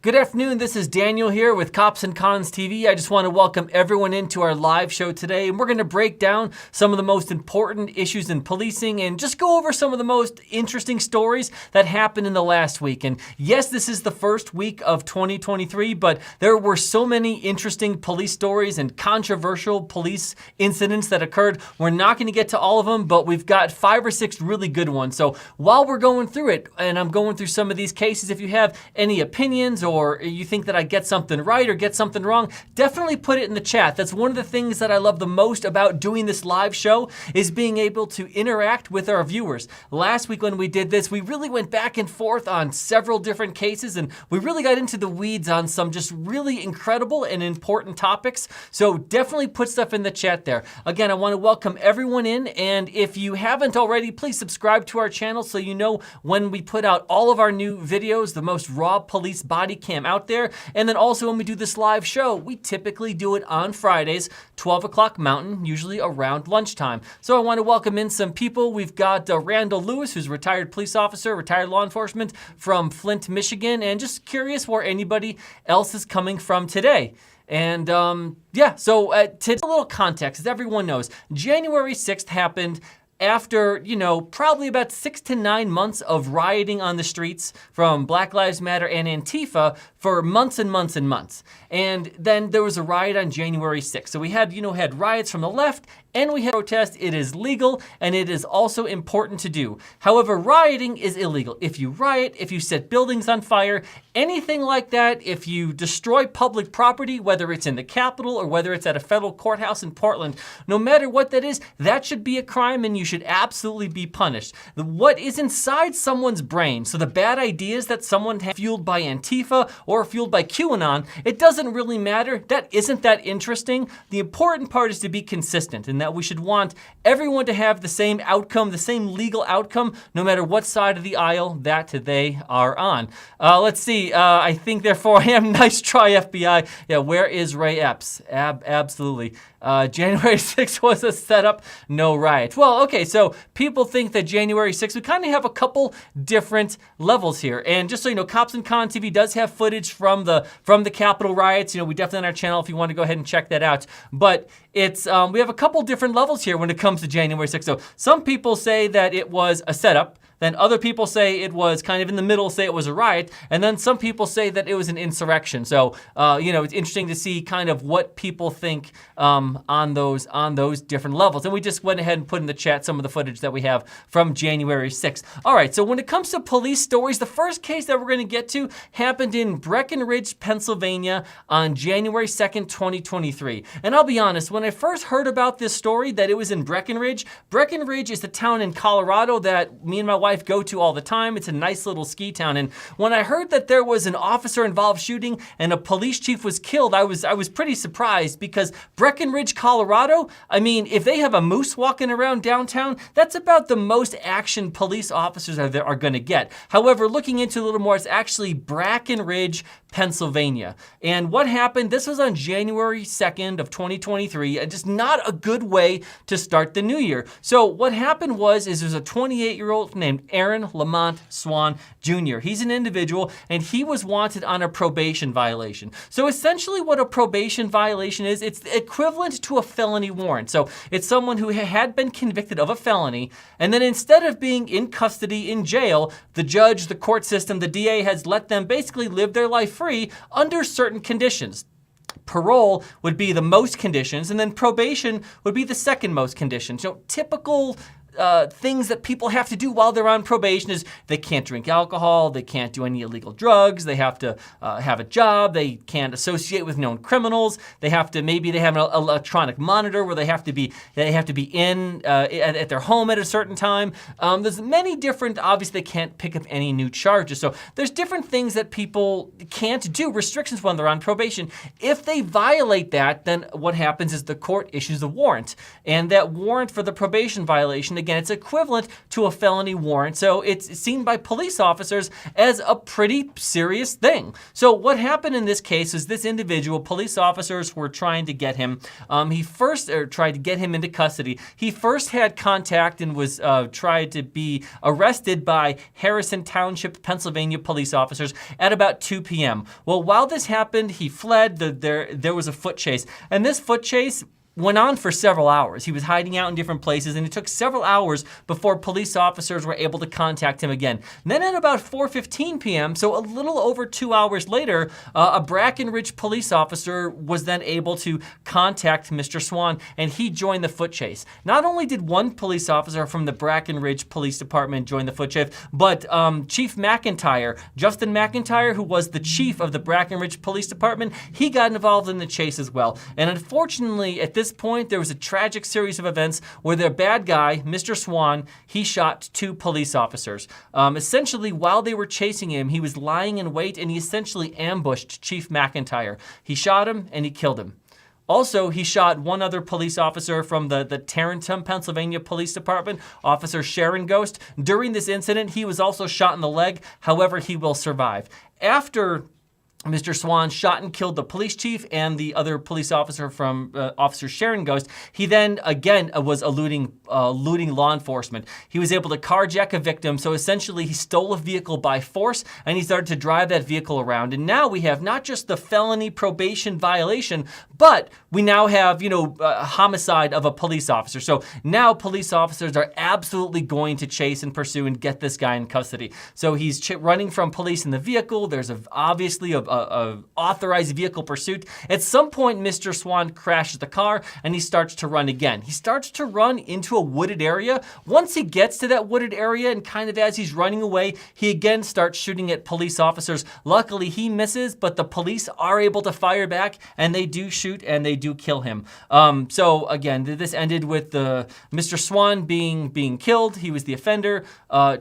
Good afternoon, this is Daniel here with Cops and Cons TV. I just want to welcome everyone into our live show today, and we're going to break down some of the most important issues in policing and just go over some of the most interesting stories that happened in the last week. And yes, this is the first week of 2023, but there were so many interesting police stories and controversial police incidents that occurred. We're not going to get to all of them, but we've got 5 or 6 really good ones. So while we're going through it, and I'm going through some of these cases, if you have any opinions or you think that I get something right or get something wrong, definitely put it in the chat. That's one of the things that I love the most about doing this live show, is being able to interact with our viewers. Last week when we did this, we really went back and forth on several different cases, and we really got into the weeds on some just really incredible and important topics. So definitely put stuff in the chat there. Again, I want to welcome everyone in, and if you haven't already, please subscribe to our channel so you know when we put out all of our new videos, the most raw police body cam out there. And then also when we do this live show, we typically do it on Fridays, 12 o'clock Mountain, usually around lunchtime. So I want to welcome in some people. We've got Randall Lewis, who's a retared police officer, retired law enforcement from Flint, Michigan, and just curious where anybody else is coming from today. And yeah, so to a little context, as everyone knows, January 6th happened after, probably about 6 to 9 months of rioting on the streets from Black Lives Matter and Antifa for months and months and months. And then there was a riot on January 6th. So we had, had riots from the left, and we had protests. It is legal, and it is also important to do. However, rioting is illegal. If you riot, if you set buildings on fire, anything like that, if you destroy public property, whether it's in the Capitol or whether it's at a federal courthouse in Portland, no matter what that is, that should be a crime, and you should absolutely be punished. What is inside someone's brain, so the bad ideas that someone has fueled by Antifa or fueled by QAnon, it doesn't really matter. That isn't that interesting. The important part is to be consistent, and that we should want everyone to have the same outcome, the same legal outcome, no matter what side of the aisle that they are on. Let's see. I think therefore I am. Nice try, FBI. Yeah, where is Ray Epps? Absolutely. January 6th was a setup, no riot. Well, okay, so people think that January 6th, we kind of have a couple different levels here. And just so you know, Cops and Con TV does have footage from the Capitol riots. We definitely on our channel if you want to go ahead and check that out. But it's we have a couple different levels here when it comes to January 6th. So some people say that it was a setup. Then other people say it was kind of in the middle, say it was a riot, and then some people say that it was an insurrection. So, it's interesting to see kind of what people think on those different levels. And we just went ahead and put in the chat some of the footage that we have from January 6th. All right, so when it comes to police stories, the first case that we're going to get to happened in Brackenridge, Pennsylvania on January 2nd, 2023. And I'll be honest, when I first heard about this story, that it was in Brackenridge is the town in Colorado that me and my wife go to all the time. It's a nice little ski town. And when I heard that there was an officer involved shooting and a police chief was killed, I was pretty surprised, because Brackenridge, Colorado, I mean, if they have a moose walking around downtown, that's about the most action police officers are going to get. However, looking into it a little more, it's actually Brackenridge, Pennsylvania. And what happened, this was on January 2nd of 2023, just not a good way to start the new year. So what happened was, there's a 28-year-old named Aaron Lamont Swan Jr. He's an individual, and he was wanted on a probation violation. So essentially what a probation violation is, it's equivalent to a felony warrant. So it's someone who had been convicted of a felony, and then instead of being in custody in jail, the judge, the court system, the DA has let them basically live their life free under certain conditions. Parole would be the most conditions, and then probation would be the second most conditions. Typical things that people have to do while they're on probation is they can't drink alcohol, they can't do any illegal drugs, they have to have a job, they can't associate with known criminals, they have an electronic monitor where they have to be in at their home at a certain time. There's many different, obviously they can't pick up any new charges. So there's different things that people can't do, restrictions when they're on probation. If they violate that, then what happens is the court issues a warrant. And that warrant for the probation violation, again, it's equivalent to a felony warrant. So it's seen by police officers as a pretty serious thing. So what happened in this case is this individual, police officers were trying to get him. He first tried to get him into custody. He first had contact and was tried to be arrested by Harrison Township, Pennsylvania police officers at about 2 p.m. Well, while this happened, he fled. There was a foot chase, and this foot chase went on for several hours. He was hiding out in different places, and it took several hours before police officers were able to contact him again. And then at about 4:15 p.m., so a little over 2 hours later, a Brackenridge police officer was then able to contact Mr. Swan, and he joined the foot chase. Not only did one police officer from the Brackenridge Police Department join the foot chase, but Chief McIntyre, Justin McIntyre, who was the chief of the Brackenridge Police Department, he got involved in the chase as well. And unfortunately, at this point, there was a tragic series of events where the bad guy, Mr. Swan, he shot 2 police officers. Essentially, while they were chasing him, he was lying in wait, and he essentially ambushed Chief McIntyre. He shot him, and he killed him. Also, he shot one other police officer from the Tarentum, Pennsylvania Police Department, Officer Sharon Ghost. During this incident, he was also shot in the leg. However, he will survive. After Mr. Swan shot and killed the police chief and the other police officer from Officer Sharon Ghost, he then again was eluding law enforcement. He was able to carjack a victim, so essentially he stole a vehicle by force and he started to drive that vehicle around. And now we have not just the felony probation violation, but we now have, a homicide of a police officer. So now police officers are absolutely going to chase and pursue and get this guy in custody. So he's running from police in the vehicle. There's obviously a authorized vehicle pursuit. At some point, Mr. Swan crashes the car and he starts to run again. He starts to run into a wooded area. Once he gets to that wooded area and kind of as he's running away, he again starts shooting at police officers. Luckily, he misses, but the police are able to fire back and they do shoot and they do kill him. So again, this ended with Mr. Swan being killed. He was the offender.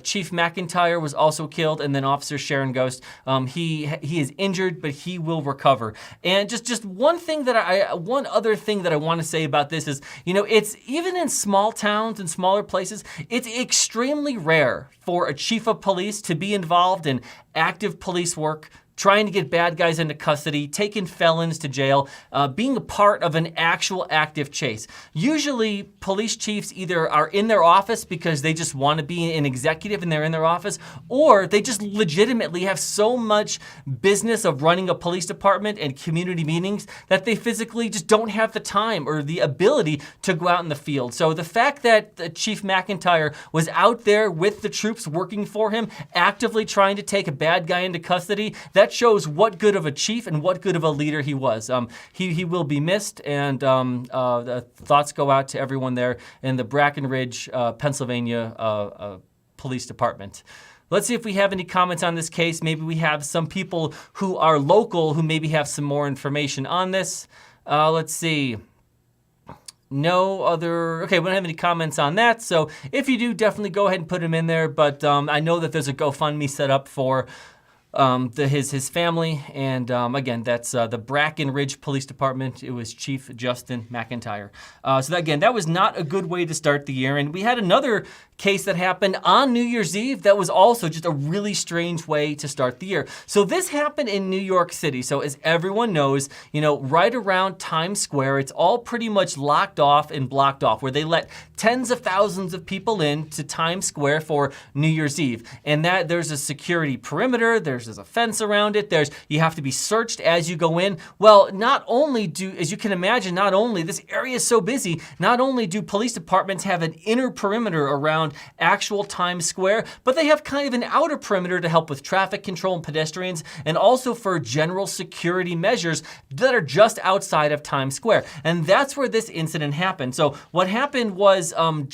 Chief McIntyre was also killed, and then Officer Sharon Ghost, he is injured, but he will recover. And just one other thing that I want to say about this is, it's even in small towns and smaller places, it's extremely rare for a chief of police to be involved in active police work, trying to get bad guys into custody, taking felons to jail, being a part of an actual active chase. Usually, police chiefs either are in their office because they just want to be an executive and they're in their office, or they just legitimately have so much business of running a police department and community meetings that they physically just don't have the time or the ability to go out in the field. So the fact that Chief McIntyre was out there with the troops working for him, actively trying to take a bad guy into custody, that shows what good of a chief and what good of a leader he was. He will be missed, and the thoughts go out to everyone there in the Brackenridge, Pennsylvania Police Department. Let's see if we have any comments on this case. Maybe we have some people who are local who maybe have some more information on this. Let's see. No other, okay, we don't have any comments on that. So if you do, definitely go ahead and put them in there. But I know that there's a GoFundMe set up for his family, and again, that's the Brackenridge Police Department. It was Chief Justin McIntyre. So that was not a good way to start the year. And we had another case that happened on New Year's Eve that was also just a really strange way to start the year. So this happened in New York City. So as everyone knows, right around Times Square, it's all pretty much locked off and blocked off, where they let tens of thousands of people in to Times Square for New Year's Eve. And that there's a security perimeter, there's a fence around it, you have to be searched as you go in. Well, as you can imagine, this area is so busy, not only do police departments have an inner perimeter around actual Times Square, but they have kind of an outer perimeter to help with traffic control and pedestrians, and also for general security measures that are just outside of Times Square. And that's where this incident happened. So what happened was on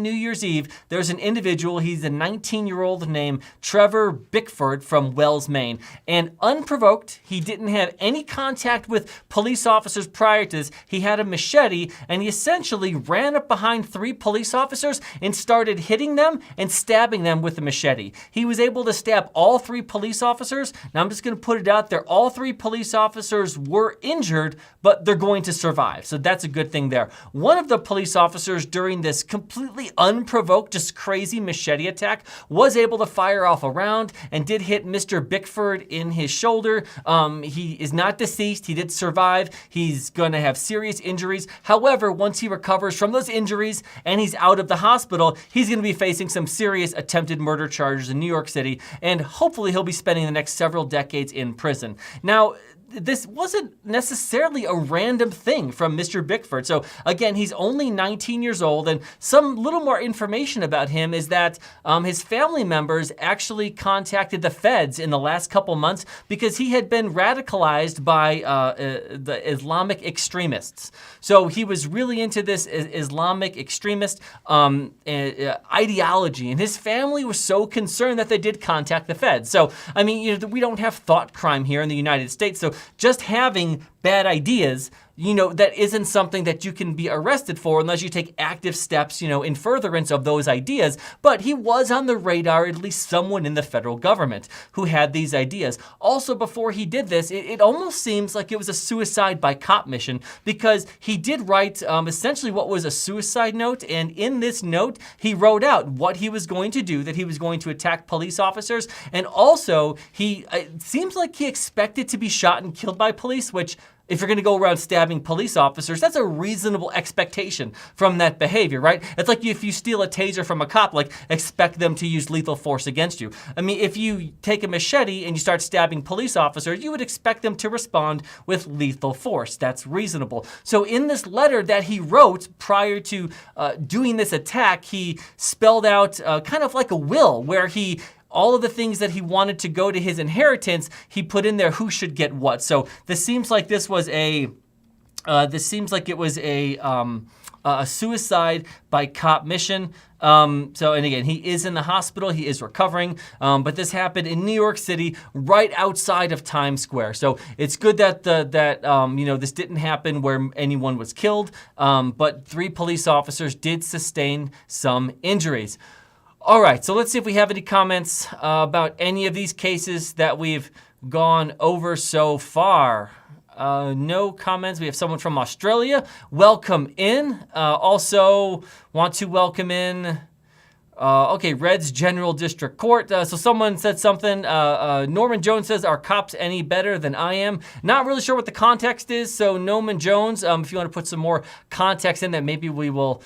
New Year's Eve, there's an individual, he's a 19-year-old named Trevor Bickford from Wells, Maine. And unprovoked, he didn't have any contact with police officers prior to this. He had a machete, and he essentially ran up behind 3 police officers and started hitting them and stabbing them with the machete. He was able to stab all 3 police officers. Now, I'm just going to put it out there. All 3 police officers were injured, but they're going to survive. So that's a good thing there. One of the police officers during this completely unprovoked, just crazy machete attack was able to fire off a round and did hit Mr. Bickford in his shoulder. He is not deceased. He did survive. He's going to have serious injuries. However, once he recovers from those injuries and he's out of the hospital, he's going to be facing some serious attempted murder charges in New York City, and hopefully he'll be spending the next several decades in prison. Now, this wasn't necessarily a random thing from Mr. Bickford. So again, he's only 19 years old, and some little more information about him is that his family members actually contacted the feds in the last couple months because he had been radicalized by the Islamic extremists. So he was really into this Islamic extremist ideology, and his family was so concerned that they did contact the feds. So, I mean, we don't have thought crime here in the United States, so just having bad ideas, that isn't something that you can be arrested for unless you take active steps, in furtherance of those ideas. But he was on the radar, at least someone in the federal government who had these ideas. Also, before he did this, it almost seems like it was a suicide by cop mission, because he did write essentially what was a suicide note. And in this note, he wrote out what he was going to do, that he was going to attack police officers. And also, it seems like he expected to be shot and killed by police, which, if you're going to go around stabbing police officers, that's a reasonable expectation from that behavior, right? It's like if you steal a taser from a cop, expect them to use lethal force against you. I mean, if you take a machete and you start stabbing police officers, you would expect them to respond with lethal force. That's reasonable. So in this letter that he wrote prior to doing this attack, he spelled out kind of like a will, where all of the things that he wanted to go to his inheritance, he put in there who should get what. So this seems like it was a suicide by cop mission. And again, he is in the hospital, he is recovering, but this happened in New York City, right outside of Times Square. So it's good that this didn't happen where anyone was killed, but 3 police officers did sustain some injuries. All right, so let's see if we have any comments about any of these cases that we've gone over so far. No comments. We have someone from Australia. Welcome in. Also want to welcome in Reds General District Court. So someone said something. Norman Jones says, "Are cops any better than I am?" Not really sure what the context is. So Norman Jones, if you want to put some more context in that, maybe we will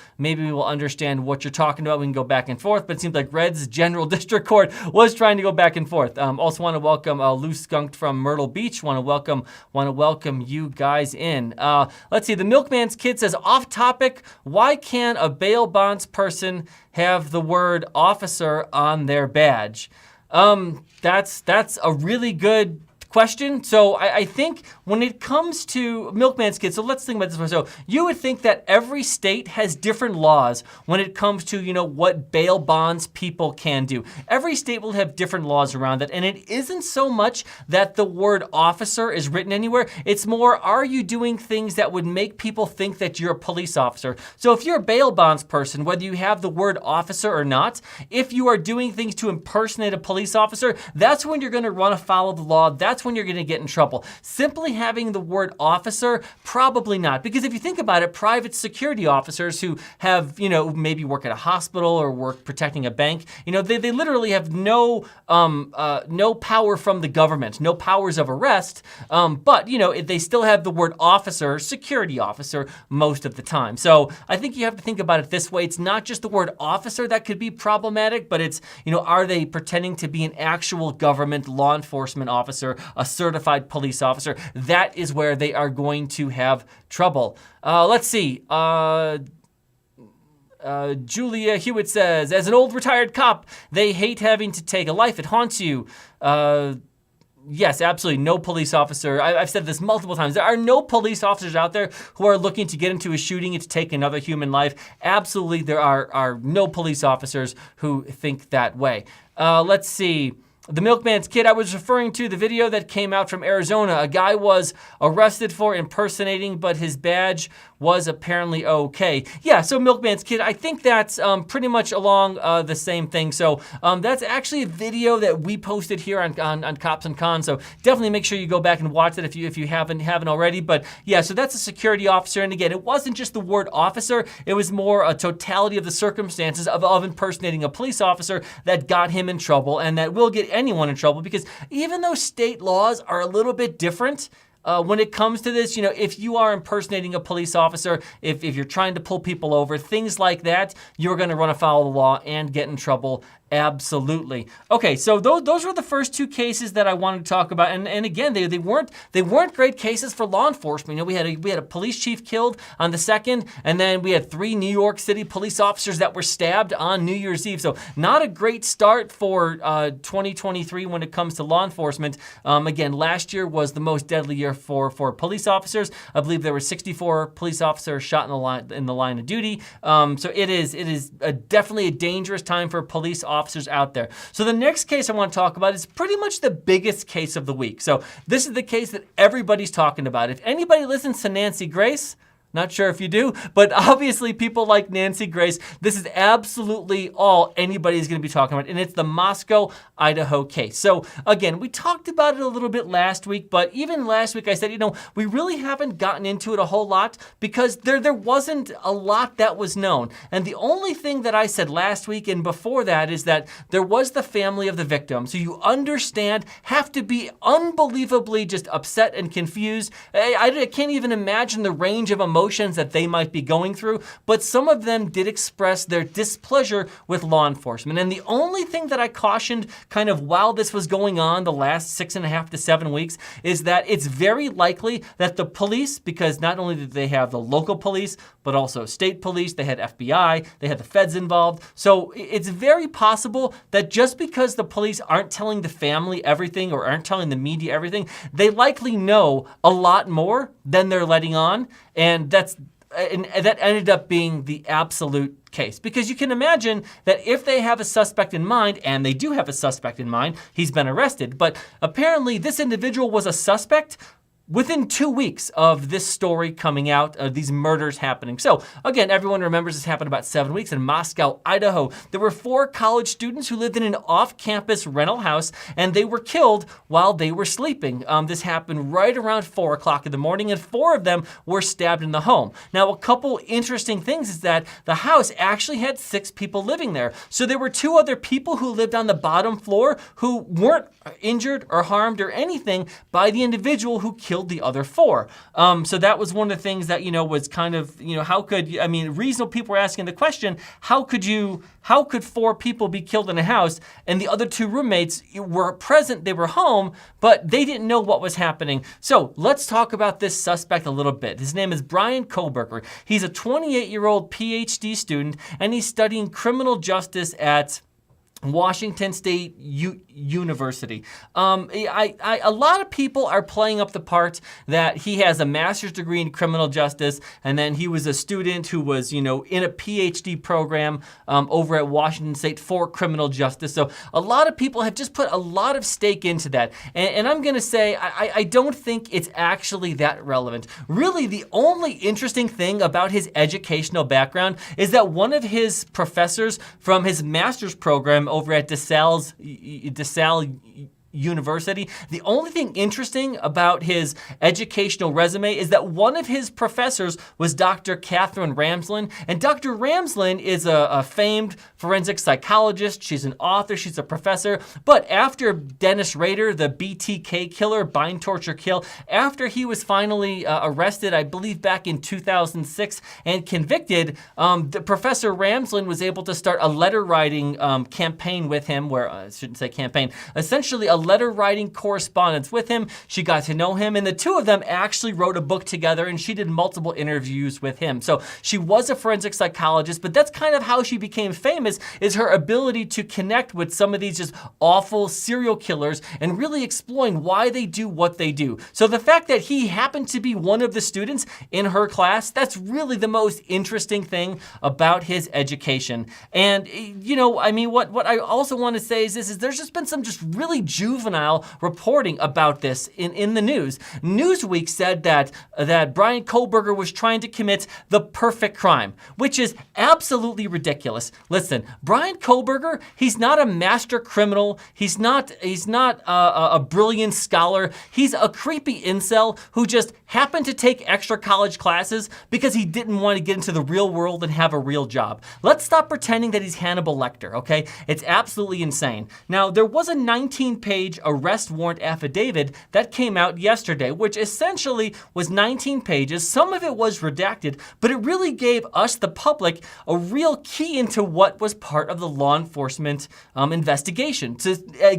understand what you're talking about. We can go back and forth. But it seems like Reds General District Court was trying to go back and forth. Also want to welcome Loose Skunked from Myrtle Beach. Want to welcome you guys in. Let's see. The Milkman's Kid says, "Off topic. Why can't a bail bonds person have the word officer on their badge?" That's a really good question. So I think when it comes to Milkman's Kid, so let's think about this one. So you would think that every state has different laws when it comes to, what bail bonds people can do. Every state will have different laws around it. And it isn't so much that the word officer is written anywhere. It's more, are you doing things that would make people think that you're a police officer? So if you're a bail bonds person, whether you have the word officer or not, if you are doing things to impersonate a police officer, that's when you're going to run afoul of the law. That's when you're going to get in trouble. Simply having the word officer, probably not. Because if you think about it, private security officers who have, maybe work at a hospital or work protecting a bank, they literally have no power from the government, no powers of arrest, but, they still have the word officer, security officer, most of the time. So I think you have to think about it this way. It's not just the word officer that could be problematic, but it's, are they pretending to be an actual government law enforcement officer, a certified police officer? That is where they are going to have trouble. Let's see. Julia Hewitt says, "As an old retired cop, they hate having to take a life. It haunts you." Yes, absolutely. No police officer. I've said this multiple times. There are no police officers out there who are looking to get into a shooting and to take another human life. Absolutely, there are no police officers who think that way. Let's see. the milkman's kid, I was referring to the video that came out from Arizona. A guy was arrested for impersonating, but his badge was apparently okay. Yeah, so milkman's kid, I think that's pretty much along the same thing. So that's actually a video that we posted here on Cops and Cons. So definitely make sure you go back and watch it if you haven't already. But yeah, so that's a security officer. And again, it wasn't just the word officer. It was more a totality of the circumstances of impersonating a police officer that got him in trouble and that will get anyone in trouble, because even though state laws are a little bit different, when it comes to this, if you are impersonating a police officer, if you're trying to pull people over, things like that, you're going to run afoul of the law and get in trouble. Absolutely. Okay, so those were the first two cases that I wanted to talk about, and again, they weren't great cases for law enforcement. We had a police chief killed on the 2nd, and then we had 3 New York City police officers that were stabbed on New Year's Eve. So not a great start for 2023 when it comes to law enforcement. Again, last year was the most deadly year for police officers. I believe there were 64 police officers shot in the line of duty. So it is definitely a dangerous time for police officers out there. So the next case I want to talk about is pretty much the biggest case of the week. So this is the case that everybody's talking about. If anybody listens to Nancy Grace, not sure if you do, but obviously people like Nancy Grace, this is absolutely all anybody's going to be talking about, and it's the Moscow, Idaho case. So again, we talked about it a little bit last week, but even last week I said, we really haven't gotten into it a whole lot because there wasn't a lot that was known. And the only thing that I said last week and before that is that there was the family of the victim. So you have to be unbelievably just upset and confused. I can't even imagine the range of emotions that they might be going through, but some of them did express their displeasure with law enforcement. And the only thing that I cautioned kind of while this was going on the last 6.5 to 7 weeks is that it's very likely that the police, because not only did they have the local police, but also state police, they had FBI, they had the feds involved. So it's very possible that just because the police aren't telling the family everything or aren't telling the media everything, they likely know a lot more than they're letting on. And that ended up being the absolute case. Because you can imagine that if they have a suspect in mind, and they do have a suspect in mind, he's been arrested. But apparently this individual was a suspect within 2 weeks of this story coming out, these murders happening. So again, everyone remembers this happened about 7 weeks in Moscow, Idaho. There were 4 college students who lived in an off-campus rental house, and they were killed while they were sleeping. This happened right around 4 o'clock in the morning, and 4 of them were stabbed in the home. Now, a couple interesting things is that the house actually had 6 people living there. So there were 2 other people who lived on the bottom floor who weren't injured or harmed or anything by the individual who killed the other 4. So that was one of the things that, was kind of, how could, reasonable people were asking the question, how could 4 people be killed in a house and the other 2 roommates were present, they were home, but they didn't know what was happening. So let's talk about this suspect a little bit. His name is Brian Koberger. He's a 28-year-old PhD student, and he's studying criminal justice at Washington State University. A lot of people are playing up the part that he has a master's degree in criminal justice, and then he was a student who was, in a PhD program over at Washington State for criminal justice. So a lot of people have just put a lot of stake into that. And I'm going to say, I don't think it's actually that relevant. Really, the only interesting thing about his educational background is that one of his professors from his master's program over at DeSalle University. The only thing interesting about his educational resume is that one of his professors was Dr. Catherine Ramsland, and Dr. Ramsland is a famed forensic psychologist. She's an author, she's a professor, but after Dennis Rader, the BTK killer, bind, torture, kill, after he was finally arrested, I believe back in 2006, and convicted, the Professor Ramsland was able to start a letter writing campaign with him, where I shouldn't say campaign, essentially a letter writing correspondence with him. She got to know him, and the two of them actually wrote a book together, and she did multiple interviews with him. So she was a forensic psychologist, but that's kind of how she became famous, is her ability to connect with some of these just awful serial killers and really exploring why they do what they do. So the fact that he happened to be one of the students in her class, that's really the most interesting thing about his education. And, you know, I mean, what I also want to say is this, is there's just been some just really juvenile reporting about this in the news. Newsweek said that Bryan Kohberger was trying to commit the perfect crime, which is absolutely ridiculous. Listen, Bryan Kohberger, he's not a master criminal. He's not a brilliant scholar. He's a creepy incel who just happened to take extra college classes because he didn't want to get into the real world and have a real job. Let's stop pretending that he's Hannibal Lecter, okay? It's absolutely insane. Now, there was a 19-page arrest warrant affidavit that came out yesterday, which essentially was 19 pages. Some of it was redacted, but it really gave us, the public, a real key into what was part of the law enforcement investigation. So,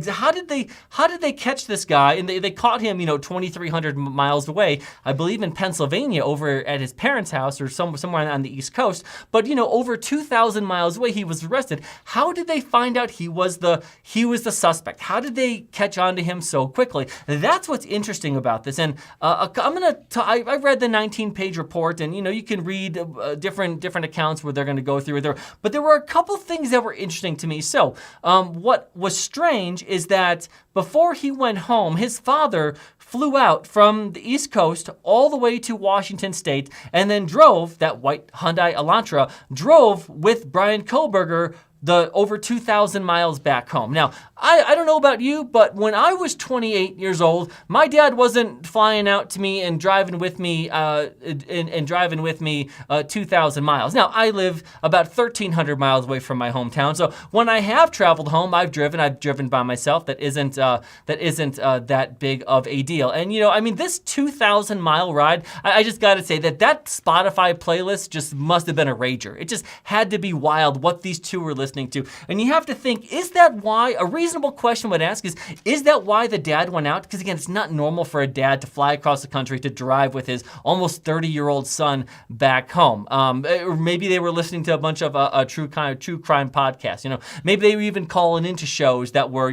how did they catch this guy? And they caught him, 2,300 miles away, I believe in Pennsylvania, over at his parents' house or somewhere on the East Coast. But over 2,000 miles away, he was arrested. How did they find out he was the suspect? How did they catch on to him so quickly? That's what's interesting about this. And I read the 19-page report, and you can read different accounts where they're going to go through there. But there were a couple things that were interesting to me. So what was strange is that before he went home, his father flew out from the East Coast all the way to Washington State, and then drove, that white Hyundai Elantra, drove with Bryan Kohberger the over 2,000 miles back home. Now, I don't know about you, but when I was 28 years old, my dad wasn't flying out to me and driving with me 2,000 miles. Now, I live about 1,300 miles away from my hometown, so when I have traveled home, I've driven by myself. That isn't that big of a deal. And this 2,000 mile ride, I just got to say that Spotify playlist just must have been a rager. It just had to be wild what these two were listening to. And you have to think, is that why, a reasonable question would ask is that why the dad went out? Because again, it's not normal for a dad to fly across the country to drive with his almost 30-year-old son back home. Or maybe they were listening to a bunch of true crime podcasts. Maybe they were even calling into shows that were,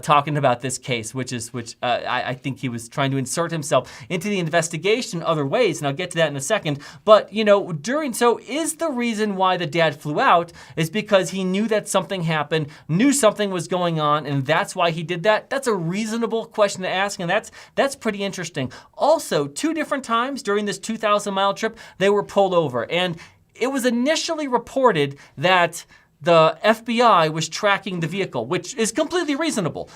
talking about this case, which I think he was trying to insert himself into the investigation other ways, and I'll get to that in a second. But, is the reason why the dad flew out is because he knew that something happened, knew something was going on, and that's why he did that? That's a reasonable question to ask, and that's pretty interesting. Also, 2 different times during this 2,000-mile trip, they were pulled over, and it was initially reported that the FBI was tracking the vehicle, which is completely reasonable.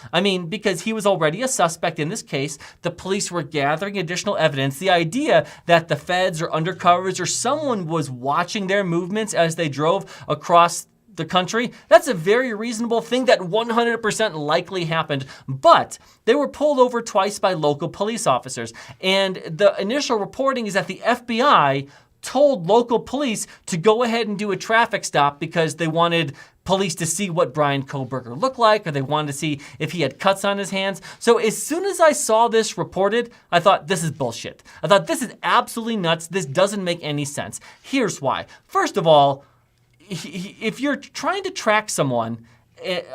Because he was already a suspect in this case, the police were gathering additional evidence. The idea that the feds or undercovers or someone was watching their movements as they drove across the country, that's a very reasonable thing that 100% likely happened. But they were pulled over twice by local police officers. And the initial reporting is that the FBI told local police to go ahead and do a traffic stop because they wanted police to see what Bryan Kohberger looked like, or they wanted to see if he had cuts on his hands. So as soon as I saw this reported, I thought, this is bullshit. I thought, this is absolutely nuts. This doesn't make any sense. Here's why. First of all, if you're trying to track someone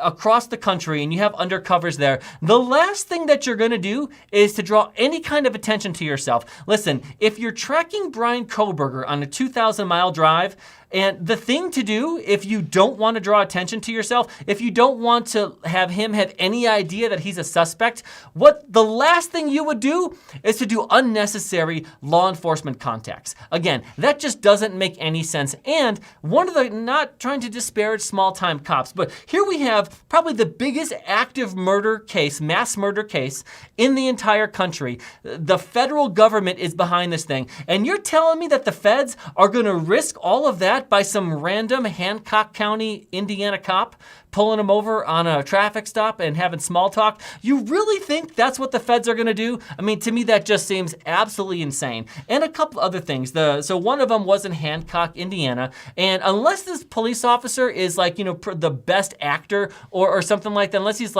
across the country and you have undercovers there, the last thing that you're going to do is to draw any kind of attention to yourself. Listen, if you're tracking Bryan Kohberger on a 2,000-mile drive, and the thing to do, if you don't want to draw attention to yourself, if you don't want to have him have any idea that he's a suspect, the last thing you would do is to do unnecessary law enforcement contacts. Again, that just doesn't make any sense. And not trying to disparage small-time cops, but here we have probably the biggest active murder case, mass murder case in the entire country. The federal government is behind this thing. And you're telling me that the feds are going to risk all of that by some random Hancock County, Indiana cop pulling him over on a traffic stop and having small talk. You really think that's what the feds are going to do? I mean, to me, that just seems absolutely insane. And a couple other things. So one of them was in Hancock, Indiana. And unless this police officer is like, the best actor or something like that, unless he's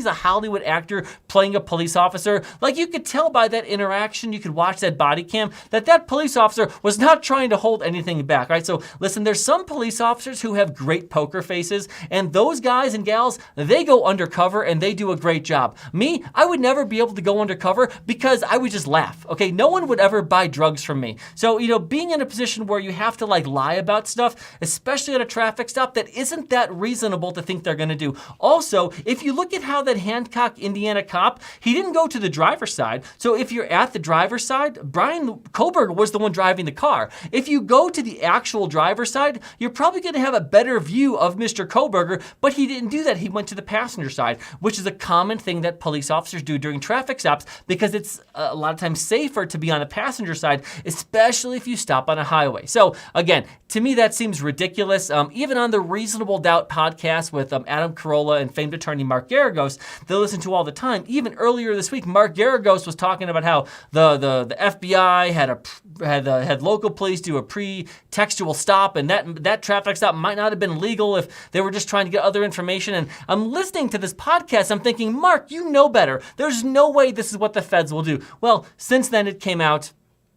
a Hollywood actor playing a police officer, like you could tell by that interaction, you could watch that body cam, that police officer was not trying to hold anything back, right? So listen, there's some police officers who have great poker faces, and those guys and gals, they go undercover and they do a great job. Me, I would never be able to go undercover because I would just laugh, okay? No one would ever buy drugs from me. So, being in a position where you have to like lie about stuff, especially at a traffic stop, that isn't that reasonable to think they're gonna do. Also, if you look at how that Hancock, Indiana cop, he didn't go to the driver's side. So if you're at the driver's side, Brian Koberger was the one driving the car. If you go to the actual driver's side, you're probably gonna have a better view of Mr. Koberger, but he didn't do that. He went to the passenger side, which is a common thing that police officers do during traffic stops because it's a lot of times safer to be on the passenger side, especially if you stop on a highway. So again, to me, that seems ridiculous. Even on the Reasonable Doubt podcast with Adam Carolla and famed attorney Mark Garagos, they listen to all the time. Even earlier this week, Mark Garagos was talking about how the FBI had local police do a pre-textual stop, and that traffic stop might not have been legal if they were just trying to get other information. And I'm listening to this podcast, I'm thinking, Mark, you know better. There's no way this is what the feds will do. Well, since then it came out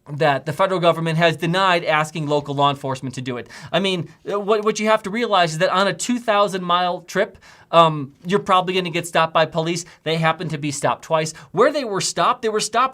that the federal government has denied asking local law enforcement to do it. I mean, what you have to realize is that on a 2,000-mile trip, you're probably going to get stopped by police. They happen to be stopped twice. Where they were stopped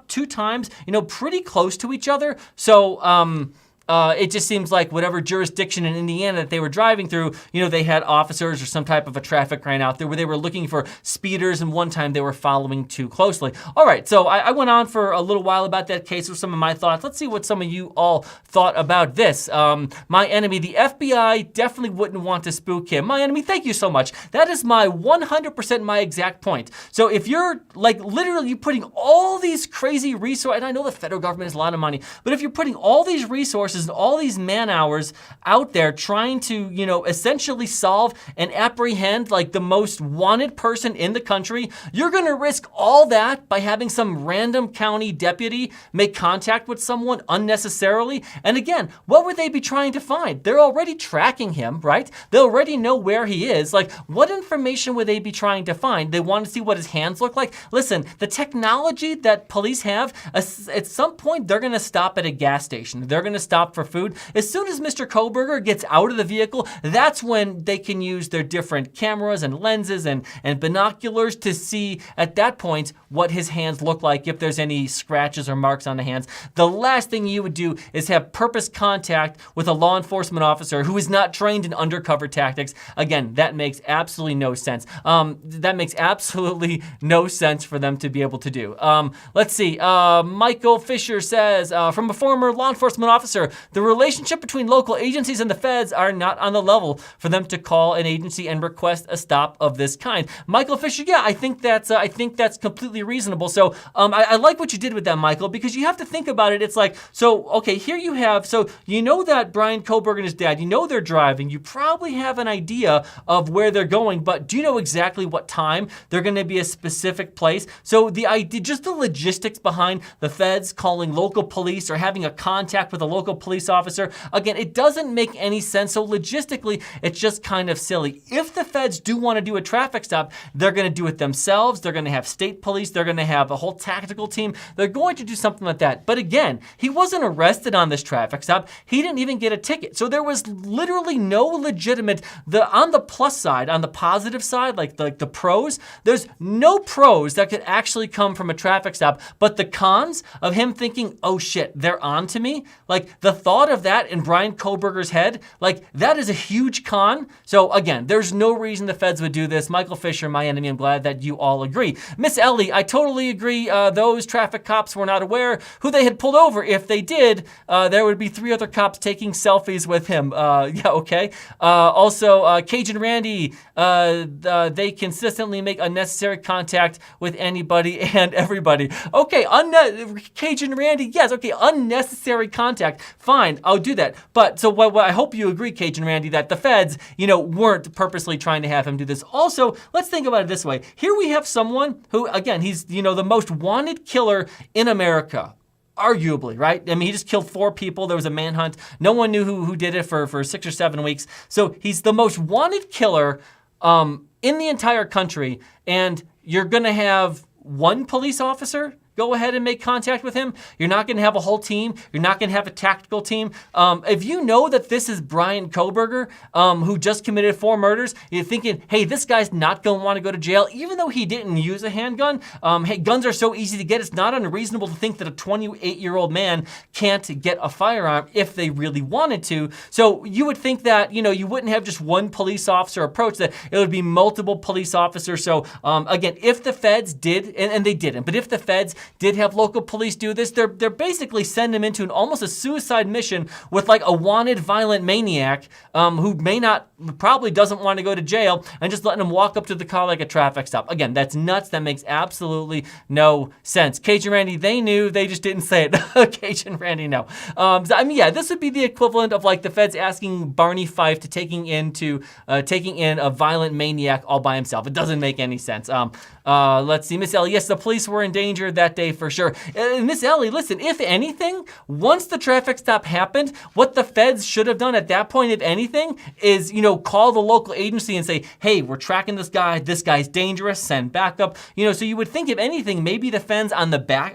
2 times, pretty close to each other. So, it just seems like whatever jurisdiction in Indiana that they were driving through, they had officers or some type of a traffic ran out there where they were looking for speeders, and one time they were following too closely. All right, so I went on for a little while about that case with some of my thoughts. Let's see what some of you all thought about this. My enemy, the FBI definitely wouldn't want to spook him. My enemy, thank you so much. That is my 100% my exact point. So if you're like literally putting all these crazy resources, and I know the federal government has a lot of money, but if you're putting all these resources and all these man hours out there trying to, essentially solve and apprehend like the most wanted person in the country, you're gonna risk all that by having some random county deputy make contact with someone unnecessarily. And again, what would they be trying to find? They're already tracking him, right? They already know where he is. Like, what information would they be trying to find? They want to see what his hands look like? Listen, the technology that police have, at some point, they're gonna stop at a gas station. They're gonna stop for food. As soon as Mr. Koberger gets out of the vehicle, that's when they can use their different cameras and lenses and binoculars to see at that point what his hands look like, if there's any scratches or marks on the hands. The last thing you would do is have purpose contact with a law enforcement officer who is not trained in undercover tactics. Again, that makes absolutely no sense. That makes absolutely no sense for them to be able to do. Let's see. Michael Fisher says, from a former law enforcement officer, the relationship between local agencies and the feds are not on the level for them to call an agency and request a stop of this kind. Michael Fisher, yeah, I think that's completely reasonable. So I like what you did with that, Michael, because you have to think about it. It's like, so, okay, here you have, so you know that Brian Koberger and his dad, they're driving. You probably have an idea of where they're going, but do you know exactly what time they're going to be a specific place? So the idea, just the logistics behind the feds calling local police or having a contact with a local police officer, again, it doesn't make any sense. So logistically, it's just kind of silly. If the feds do want to do a traffic stop, they're going to do it themselves. They're going to have state police. They're going to have a whole tactical team. They're going to do something like that. But again, he wasn't arrested on this traffic stop. He didn't even get a ticket. So there was literally no legitimate, on the plus side, on the positive side, like the pros, there's no pros that could actually come from a traffic stop. But the cons of him thinking, oh shit, they're on to me, like the thought of that in Brian Koberger's head, like that is a huge con. So again, there's no reason the feds would do this. Michael Fisher, my enemy, I'm glad that you all agree. Miss Ellie, I totally agree. Those traffic cops were not aware who they had pulled over. If they did, there would be 3 other cops taking selfies with him. Yeah, okay. Also, Cajun Randy, they consistently make unnecessary contact with anybody and everybody. Okay, Cajun Randy, yes, okay, unnecessary contact. fine, I'll do that. But so what I hope you agree, Cajun Randy, that the feds, weren't purposely trying to have him do this. Also, let's think about it this way. Here we have someone who, again, he's, the most wanted killer in America. Arguably, right? I mean, he just killed 4 people. There was a manhunt. No one knew who did it for 6 or 7 weeks. So he's the most wanted killer in the entire country. And you're going to have one police officer go ahead and make contact with him. You're not going to have a whole team. You're not going to have a tactical team. If you know that this is Brian Koberger, who just committed 4 murders, you're thinking, hey, this guy's not going to want to go to jail, even though he didn't use a handgun. Hey, guns are so easy to get. It's not unreasonable to think that a 28-year-old man can't get a firearm if they really wanted to. So you would think that, you wouldn't have just one police officer approach, that it would be multiple police officers. So again, if the feds did, and they didn't, but if the feds did have local police do this, they're basically sending him into almost a suicide mission with like a wanted violent maniac who probably doesn't want to go to jail, and just letting him walk up to the car like a traffic stop. Again, that's nuts. That makes absolutely no sense. Cajun Randy, they knew, they just didn't say it. Cajun Randy, no. This would be the equivalent of like the feds asking Barney Fife to taking in a violent maniac all by himself. It doesn't make any sense. Let's see, Miss Ellie. Yes, the police were in danger that day for sure. Miss Ellie, listen, if anything, once the traffic stop happened, what the feds should have done at that point, if anything, is, call the local agency and say, hey, we're tracking this guy. This guy's dangerous. Send backup. So you would think, if anything, maybe the feds on the back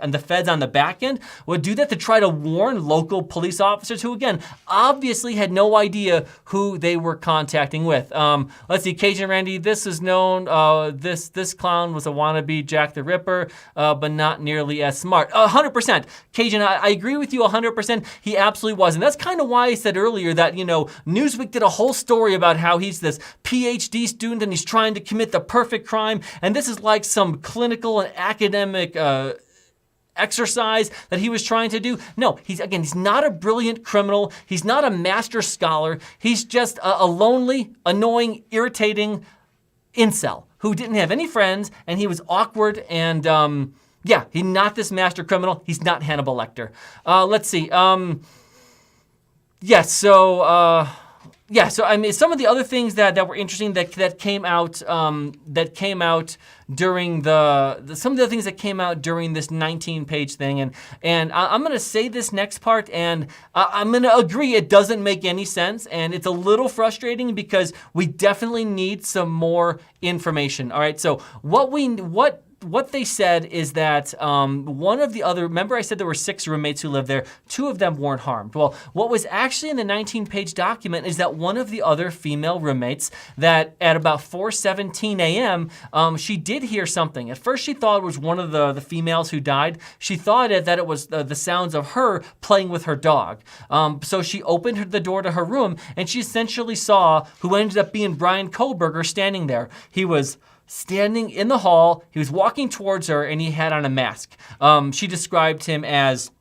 end would do that to try to warn local police officers who, again, obviously had no idea who they were contacting with. Let's see, Cajun Randy, this is known. This clown was a wannabe Jack the Ripper, but not nearly as smart. 100%. Cajun, I agree with you 100%. He absolutely was. And that's kind of why I said earlier that, Newsweek did a whole story about how he's this PhD student and he's trying to commit the perfect crime. And this is like some clinical and academic exercise that he was trying to do. No, he's not a brilliant criminal. He's not a master scholar. He's just a lonely, annoying, irritating incel who didn't have any friends, and he was awkward, and he's not this master criminal. He's not Hannibal Lecter. Let's see. So I mean, some of the other things that were interesting that came out during some of the things that came out during this 19-page thing, and I'm gonna say this next part, and I'm gonna agree it doesn't make any sense, and it's a little frustrating because we definitely need some more information. All right, so what they said is that one of the other, remember I said there were 6 roommates who lived there, 2 of them weren't harmed. Well, what was actually in the 19-page document is that one of the other female roommates, that at about 4:17 a.m., she did hear something. At first she thought it was one of the females who died. She thought that it was the sounds of her playing with her dog. So she opened the door to her room, and she essentially saw who ended up being Brian Koberger standing there. He was standing in the hall, he was walking towards her, and he had on a mask. She described him as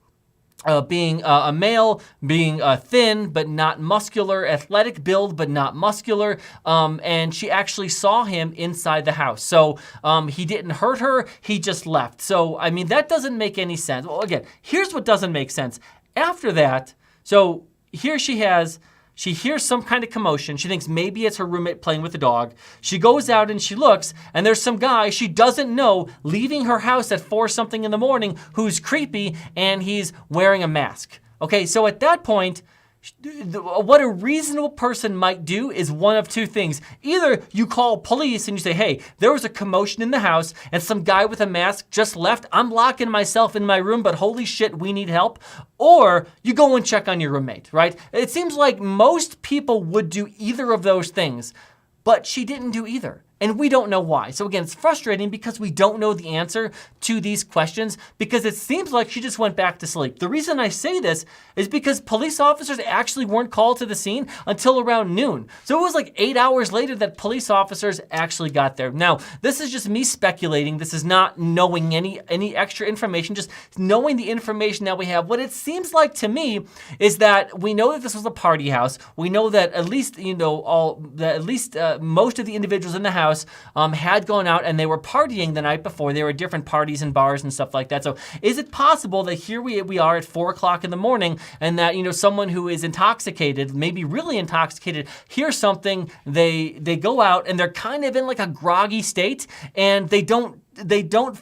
being a male, being thin but not muscular, athletic build but not muscular, and she actually saw him inside the house. So he didn't hurt her, he just left. So, I mean, that doesn't make any sense. Well, again, here's what doesn't make sense. After that, so here she hears some kind of commotion. She thinks maybe it's her roommate playing with the dog. She goes out and she looks, and there's some guy she doesn't know leaving her house at 4-something in the morning who's creepy, and he's wearing a mask. Okay, so at that point, what a reasonable person might do is one of 2 things. Either you call police and you say, hey, there was a commotion in the house and some guy with a mask just left. I'm locking myself in my room, but holy shit, we need help. Or you go and check on your roommate, right? It seems like most people would do either of those things, but she didn't do either. And we don't know why. So again, it's frustrating because we don't know the answer to these questions, because it seems like she just went back to sleep. The reason I say this is because police officers actually weren't called to the scene until around noon. So it was like 8 hours later that police officers actually got there. Now, this is just me speculating. This is not knowing any extra information, just knowing the information that we have. What it seems like to me is that we know that this was a party house. We know that at least, most of the individuals in the house house, had gone out and they were partying the night before. They were at different parties and bars and stuff like that. So is it possible that here we are at 4 o'clock in the morning and that, someone who is intoxicated, maybe really intoxicated, hears something, they go out and they're kind of in like a groggy state and they don't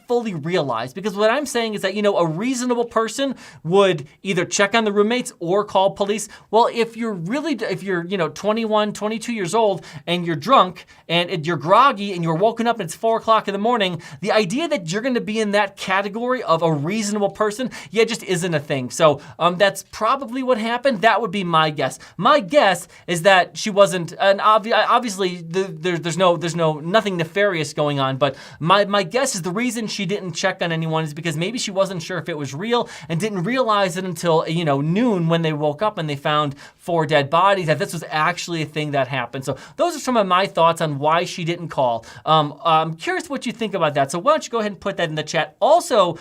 fully realize, because what I'm saying is that, a reasonable person would either check on the roommates or call police. Well, if you're 21, 22 years old and you're drunk and you're groggy and you're woken up and it's 4 o'clock in the morning, the idea that you're going to be in that category of a reasonable person, just isn't a thing. So that's probably what happened. That would be my guess. My guess is that she wasn't, and obviously there's nothing nefarious going on, but my guess is the reason she didn't check on anyone is because maybe she wasn't sure if it was real and didn't realize it until, noon when they woke up and they found 4 dead bodies, that this was actually a thing that happened. So those are some of my thoughts on why she didn't call. I'm curious what you think about that. So why don't you go ahead and put that in the chat. Also,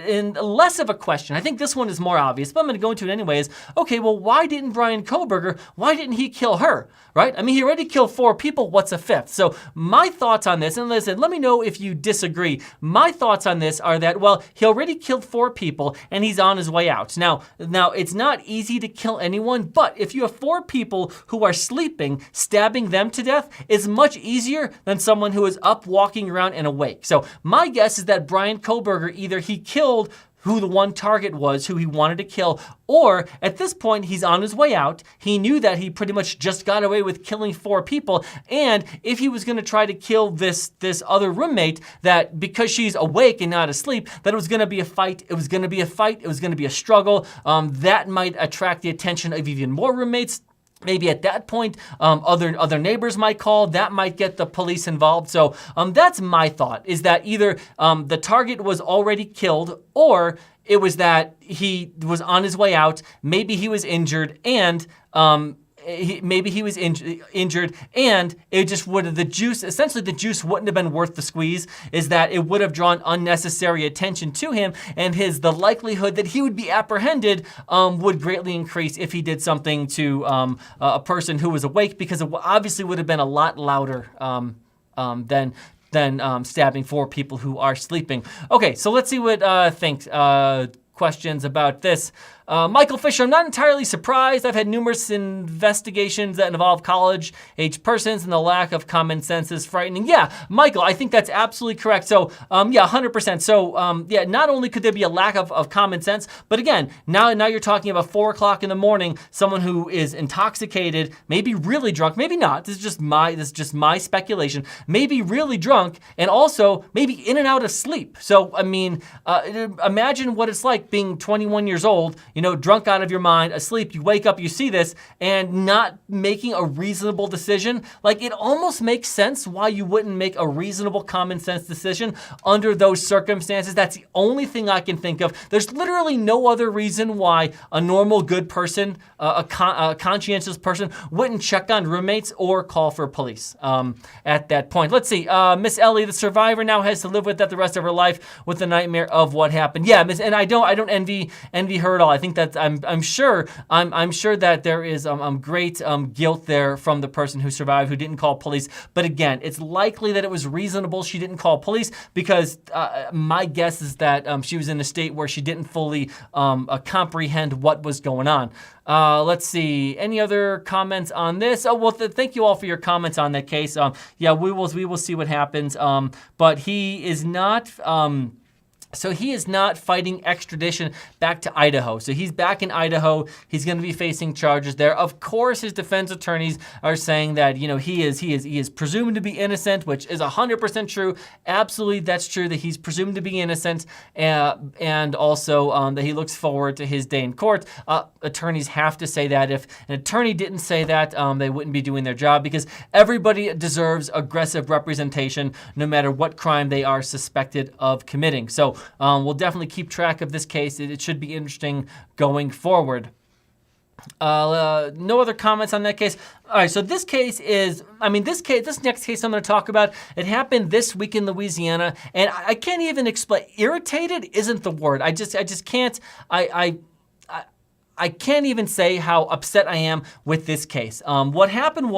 in less of a question, I think this one is more obvious, but I'm going to go into it anyways. Okay, well, why didn't Bryan Kohberger, why didn't he kill her, right? I mean, he already killed 4 people. What's a 5th? So my thoughts on this, and listen, let me know if you disagree. My thoughts on this are that, well, he already killed 4 people and he's on his way out. Now it's not easy to kill anyone, but if you have 4 people who are sleeping, stabbing them to death is much easier than someone who is up, walking around and awake. So my guess is that Bryan Kohberger, either he killed who the one target was, who he wanted to kill, or at this point, he's on his way out. He knew that he pretty much just got away with killing 4 people, and if he was going to try to kill this other roommate, that because she's awake and not asleep, that it was going to be a fight. It was going to be a fight. It was going to be a struggle. That might attract the attention of even more roommates. Maybe at that point, other neighbors might call. That might get the police involved. So that's my thought, is that either the target was already killed, or it was that he was on his way out. Maybe he was injured, and maybe he was injured, and it just would have, the juice wouldn't have been worth the squeeze, is that it would have drawn unnecessary attention to him, and the likelihood that he would be apprehended would greatly increase if he did something to a person who was awake, because it obviously would have been a lot louder than stabbing 4 people who are sleeping. Okay, so let's see what questions about this. Michael Fisher, I'm not entirely surprised. I've had numerous investigations that involve college-age persons, and the lack of common sense is frightening. Yeah, Michael, I think that's absolutely correct. So, 100%. So, not only could there be a lack of common sense, but again, now you're talking about 4 o'clock in the morning, someone who is intoxicated, maybe really drunk, maybe not. This is just my speculation. Maybe really drunk, and also maybe in and out of sleep. So, I mean, imagine what it's like being 21 years old, drunk out of your mind, asleep, you wake up, you see this, and not making a reasonable decision. Like, it almost makes sense why you wouldn't make a reasonable common sense decision under those circumstances. That's the only thing I can think of. There's literally no other reason why a normal, good person, a conscientious person, wouldn't check on roommates or call for police at that point. Let's see. Miss Ellie, the survivor, now has to live with that the rest of her life, with the nightmare of what happened. Yeah, Miss, and I don't envy her at all. I think that I'm sure that there is great guilt there from the person who survived, who didn't call police. But again, it's likely that it was reasonable she didn't call police, because my guess is that she was in a state where she didn't fully comprehend what was going on. Let's see. Any other comments on this? Oh, well, thank you all for your comments on that case. We will see what happens. But he is not. So he is not fighting extradition back to Idaho. So he's back in Idaho. He's going to be facing charges there. Of course, his defense attorneys are saying that, he is presumed to be innocent, which is 100% true. Absolutely, that's true, that he's presumed to be innocent, and also that he looks forward to his day in court. Attorneys have to say that. If an attorney didn't say that, they wouldn't be doing their job, because everybody deserves aggressive representation, no matter what crime they are suspected of committing. So we'll definitely keep track of this case. It should be interesting going forward. No other comments on that case. All right, so this next case I'm going to talk about, it happened this week in Louisiana, and I can't even explain. Irritated isn't the word. I just can't. I can't even say how upset I am with this case. What happened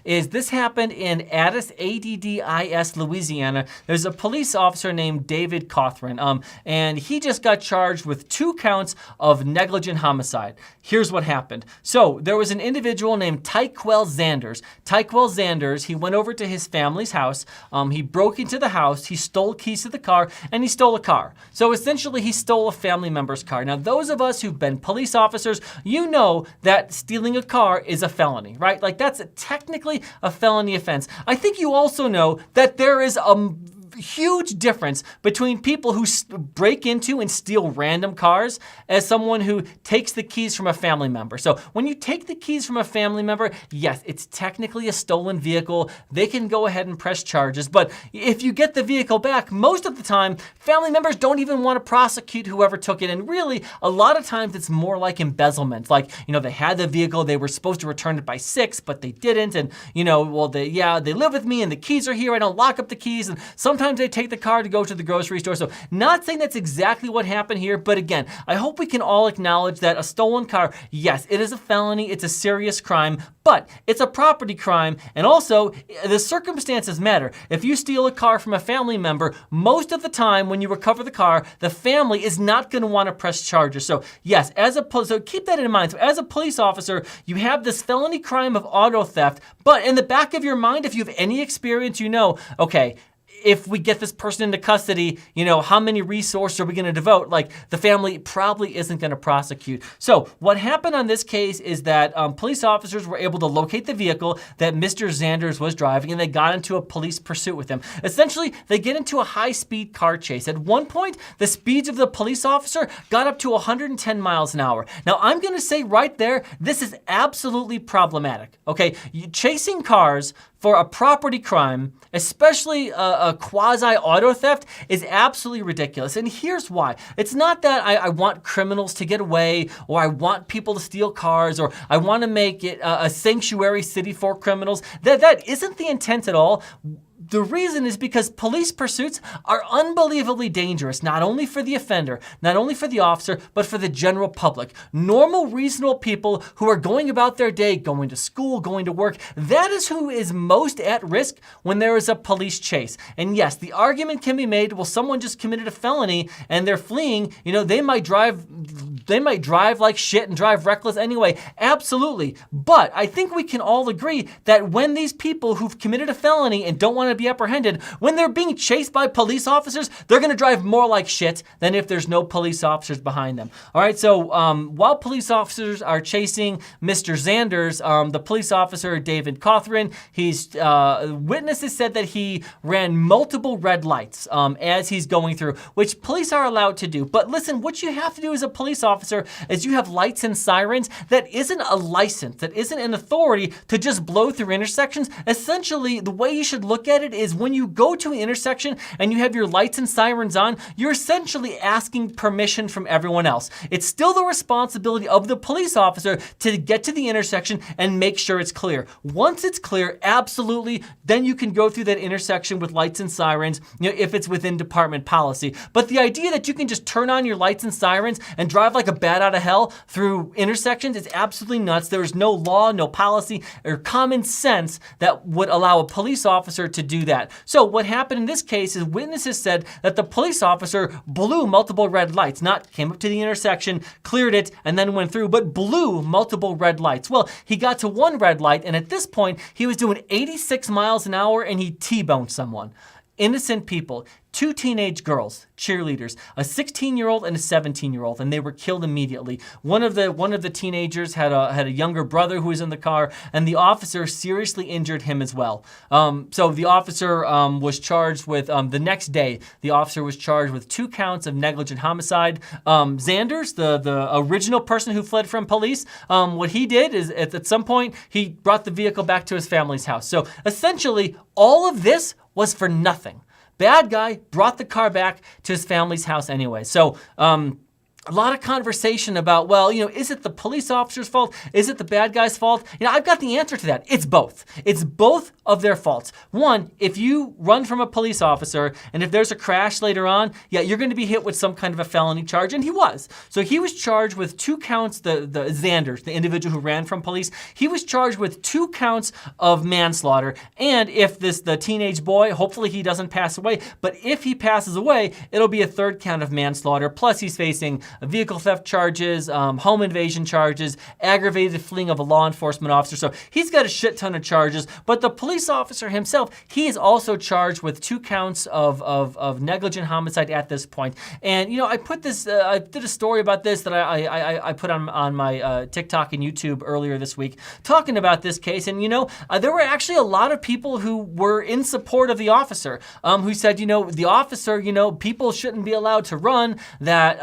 is this happened in Addis, Louisiana. There's a police officer named David Cothran, and he just got charged with 2 counts of negligent homicide. Here's what happened. So there was an individual named Tyquel Zanders. Tyquel Zanders, he went over to his family's house. He broke into the house. He stole keys to the car, and he stole a car. So essentially, he stole a family member's car. Now, those of us who've been police officers, you know that stealing a car is a felony, right? Like, that's technically a felony offense. I think you also know that there is a huge difference between people who break into and steal random cars as someone who takes the keys from a family member. So when you take the keys from a family member, yes, it's technically a stolen vehicle. They can go ahead and press charges. But if you get the vehicle back, most of the time, family members don't even want to prosecute whoever took it. And really, a lot of times it's more like embezzlement. Like, they had the vehicle, they were supposed to return it by 6, but they didn't. And, well, they live with me and the keys are here. I don't lock up the keys. And sometimes they take the car to go to the grocery store. So not saying that's exactly what happened here, but again, I hope we can all acknowledge that a stolen car, yes, it is a felony, it's a serious crime, but it's a property crime, and also the circumstances matter. If you steal a car from a family member, most of the time when you recover the car, the family is not going to want to press charges. So yes, so keep that in mind. So as a police officer, you have this felony crime of auto theft, but in the back of your mind, if you have any experience, okay, if we get this person into custody, how many resources are we going to devote? Like, the family probably isn't going to prosecute. So what happened on this case is that police officers were able to locate the vehicle that Mr. Zanders was driving, and they got into a police pursuit with him. Essentially, they get into a high-speed car chase. At one point, the speeds of the police officer got up to 110 miles an hour. Now, I'm going to say right there, this is absolutely problematic, okay? Chasing cars for a property crime, especially a quasi-auto theft, is absolutely ridiculous. And here's why. It's not that I want criminals to get away, or I want people to steal cars, or I want to make it a sanctuary city for criminals. That isn't the intent at all. The reason is because police pursuits are unbelievably dangerous, not only for the offender, not only for the officer, but for the general public. Normal, reasonable people who are going about their day, going to school, going to work, that is who is most at risk when there is a police chase. And yes, the argument can be made, well, someone just committed a felony and they're fleeing, they might drive like shit and drive reckless anyway. Absolutely. But I think we can all agree that when these people who've committed a felony and don't want to be apprehended, when they're being chased by police officers, they're going to drive more like shit than if there's no police officers behind them. All right, so while police officers are chasing Mr. Zanders, the police officer, David Cothran, witnesses said that he ran multiple red lights as he's going through, which police are allowed to do. But listen, what you have to do as a police officer is you have lights and sirens. That isn't a license, that isn't an authority to just blow through intersections. Essentially, the way you should look at it is when you go to an intersection and you have your lights and sirens on, you're essentially asking permission from everyone else. It's still the responsibility of the police officer to get to the intersection and make sure it's clear. Once it's clear, absolutely, then you can go through that intersection with lights and sirens, if it's within department policy. But the idea that you can just turn on your lights and sirens and drive like a bat out of hell through intersections is absolutely nuts. There is no law, no policy, or common sense that would allow a police officer to do that. So what happened in this case is witnesses said that the police officer blew multiple red lights, not came up to the intersection, cleared it, and then went through, but blew multiple red lights. Well, he got to one red light, and at this point, he was doing 86 miles an hour, and he T-boned someone. Innocent people, 2 teenage girls, cheerleaders, a 16-year-old and a 17-year-old, and they were killed immediately. One of the teenagers had a younger brother who was in the car, and the officer seriously injured him as well. So the officer was charged with, the next day, the officer was charged with 2 counts of negligent homicide. Zanders, the original person who fled from police, what he did is at some point, he brought the vehicle back to his family's house. So essentially, all of this was for nothing. Bad guy brought the car back to his family's house anyway. So a lot of conversation about, well, is it the police officer's fault? Is it the bad guy's fault? I've got the answer to that. It's both. It's both of their faults. One, if you run from a police officer and if there's a crash later on, yeah, you're going to be hit with some kind of a felony charge, and he was. So he was charged with 2 counts, the Xander, the individual who ran from police, he was charged with 2 counts of manslaughter. And if the teenage boy, hopefully he doesn't pass away, but if he passes away, it'll be a 3rd count of manslaughter, plus he's facing vehicle theft charges, home invasion charges, aggravated fleeing of a law enforcement officer. So he's got a shit ton of charges, but the police officer himself, he is also charged with 2 counts of negligent homicide at this point. And, I put this, I did a story about this that I put on my TikTok and YouTube earlier this week, talking about this case. And, there were actually a lot of people who were in support of the officer, who said, the officer, people shouldn't be allowed to run, that,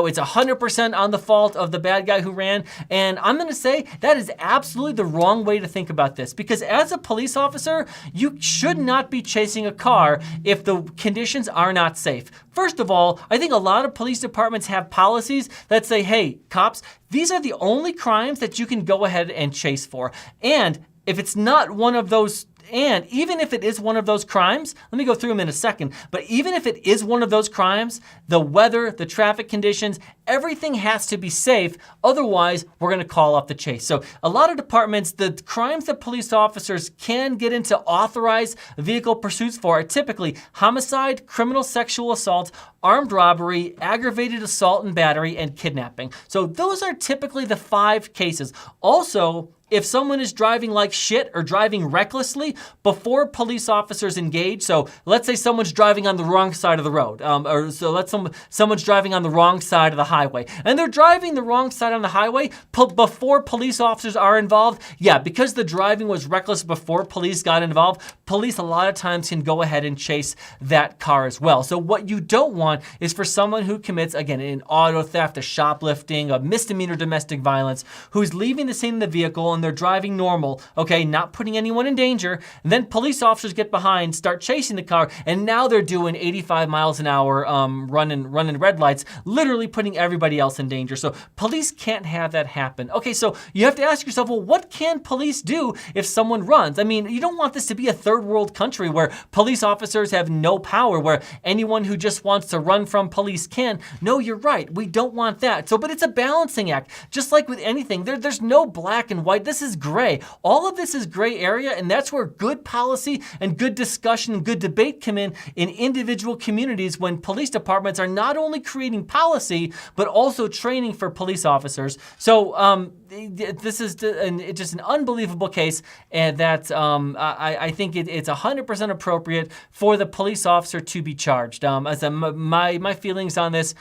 it's 100% on the fault of the bad guy who ran. And I'm going to say that is absolutely the wrong way to think about this, because as a police officer, you should not be chasing a car if the conditions are not safe. First of all, I think a lot of police departments have policies that say, hey, cops, these are the only crimes that you can go ahead and chase for. And if it's not one of those, and even if it is one of those crimes, let me go through them in a second, but even if it is one of those crimes, the weather, the traffic conditions, everything has to be safe. Otherwise, we're going to call off the chase. So a lot of departments, the crimes that police officers can get into authorized vehicle pursuits for are typically homicide, criminal sexual assault, armed robbery, aggravated assault and battery, and kidnapping. So those are typically the 5 cases. Also, if someone is driving like shit or driving recklessly before police officers engage, so let's say someone's driving on the wrong side of the road, or so let's someone's driving on the wrong side of the highway, and they're driving the wrong side on the highway before police officers are involved, yeah, because the driving was reckless before police got involved, police a lot of times can go ahead and chase that car as well. So what you don't want is for someone who commits, again, an auto theft, a shoplifting, a misdemeanor domestic violence, who's leaving the scene of the vehicle and they're driving normal, okay, not putting anyone in danger, and then police officers get behind, start chasing the car, and now they're doing 85 miles an hour, running red lights, literally putting everybody else in danger. So police can't have that happen. Okay, so you have to ask yourself, well, what can police do if someone runs? I mean, you don't want this to be a 3rd world country where police officers have no power, where anyone who just wants to run from police can. No, you're right. We don't want that. So, but it's a balancing act. Just like with anything, there's no black and white. This is gray. All of this is gray area, and that's where good policy and good discussion and good debate come in individual communities, when police departments are not only creating policy, but also training for police officers. So this is just an unbelievable case, and that I think it's 100% appropriate for the police officer to be charged. My feelings on this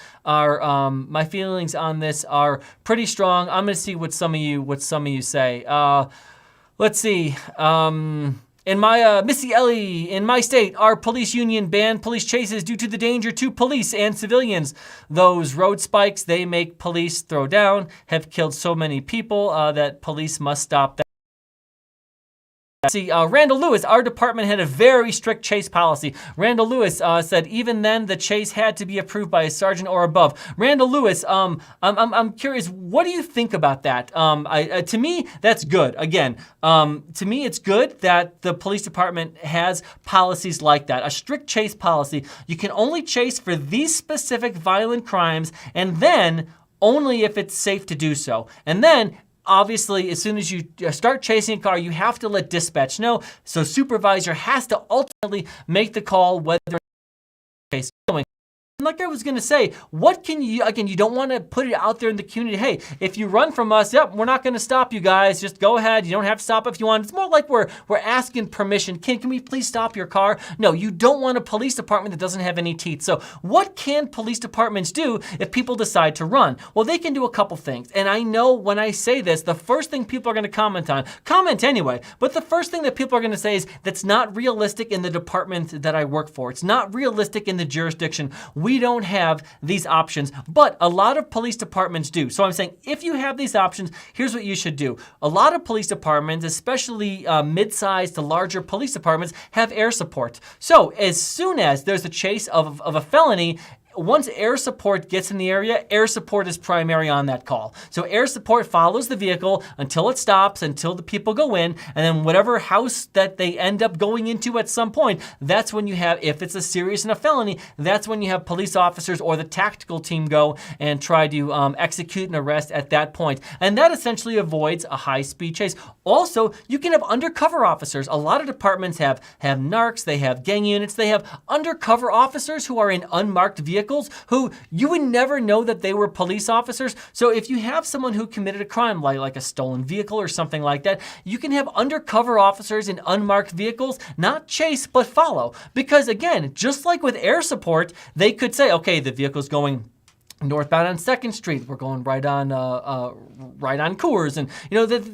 are pretty strong. I'm going to see what some of you say. Let's see. In my Missy Ellie, in my state, our police union banned police chases due to the danger to police and civilians. Those road spikes they make police throw down have killed so many people that police must stop that. See, Randall Lewis, our department had a very strict chase policy. Randall Lewis said even then the chase had to be approved by a sergeant or above. Randall Lewis, I'm curious, what do you think about that? To me, that's good. Again, to me, it's good that the police department has policies like that. A strict chase policy. You can only chase for these specific violent crimes, and then only if it's safe to do so. And then obviously, as soon as you start chasing a car, you have to let dispatch know. So supervisor has to ultimately make the call whether or not the case is going. Like I was going to say, what can you, again, you don't want to put it out there in the community. Hey, if you run from us, yep, we're not going to stop you guys. Just go ahead. You don't have to stop if you want. It's more like we're asking permission. Can we please stop your car? No, you don't want a police department that doesn't have any teeth. So what can police departments do if people decide to run? Well, they can do a couple things. And I know when I say this, the first thing people are going to comment anyway, but the first thing that people are going to say is that's not realistic in the department that I work for. It's not realistic in the jurisdiction. We don't have these options, but a lot of police departments do. So I'm saying if you have these options, here's what you should do. A lot of police departments, especially mid-sized to larger police departments, have air support. So as soon as there's a chase of a felony, once air support gets in the area, air support is primary on that call. So air support follows the vehicle until it stops, until the people go in, and then whatever house that they end up going into at some point, that's when you have, if it's a serious enough felony, that's when you have police officers or the tactical team go and try to execute an arrest at that point. And that essentially avoids a high-speed chase. Also, you can have undercover officers. A lot of departments have narcs, they have gang units, they have undercover officers who are in unmarked vehicles who you would never know that they were police officers. So if you have someone who committed a crime like a stolen vehicle or something like that, you can have undercover officers in unmarked vehicles not chase but follow. Because again, just like with air support, they could say, okay, the vehicle's going northbound on 2nd Street. We're going right on Coors, and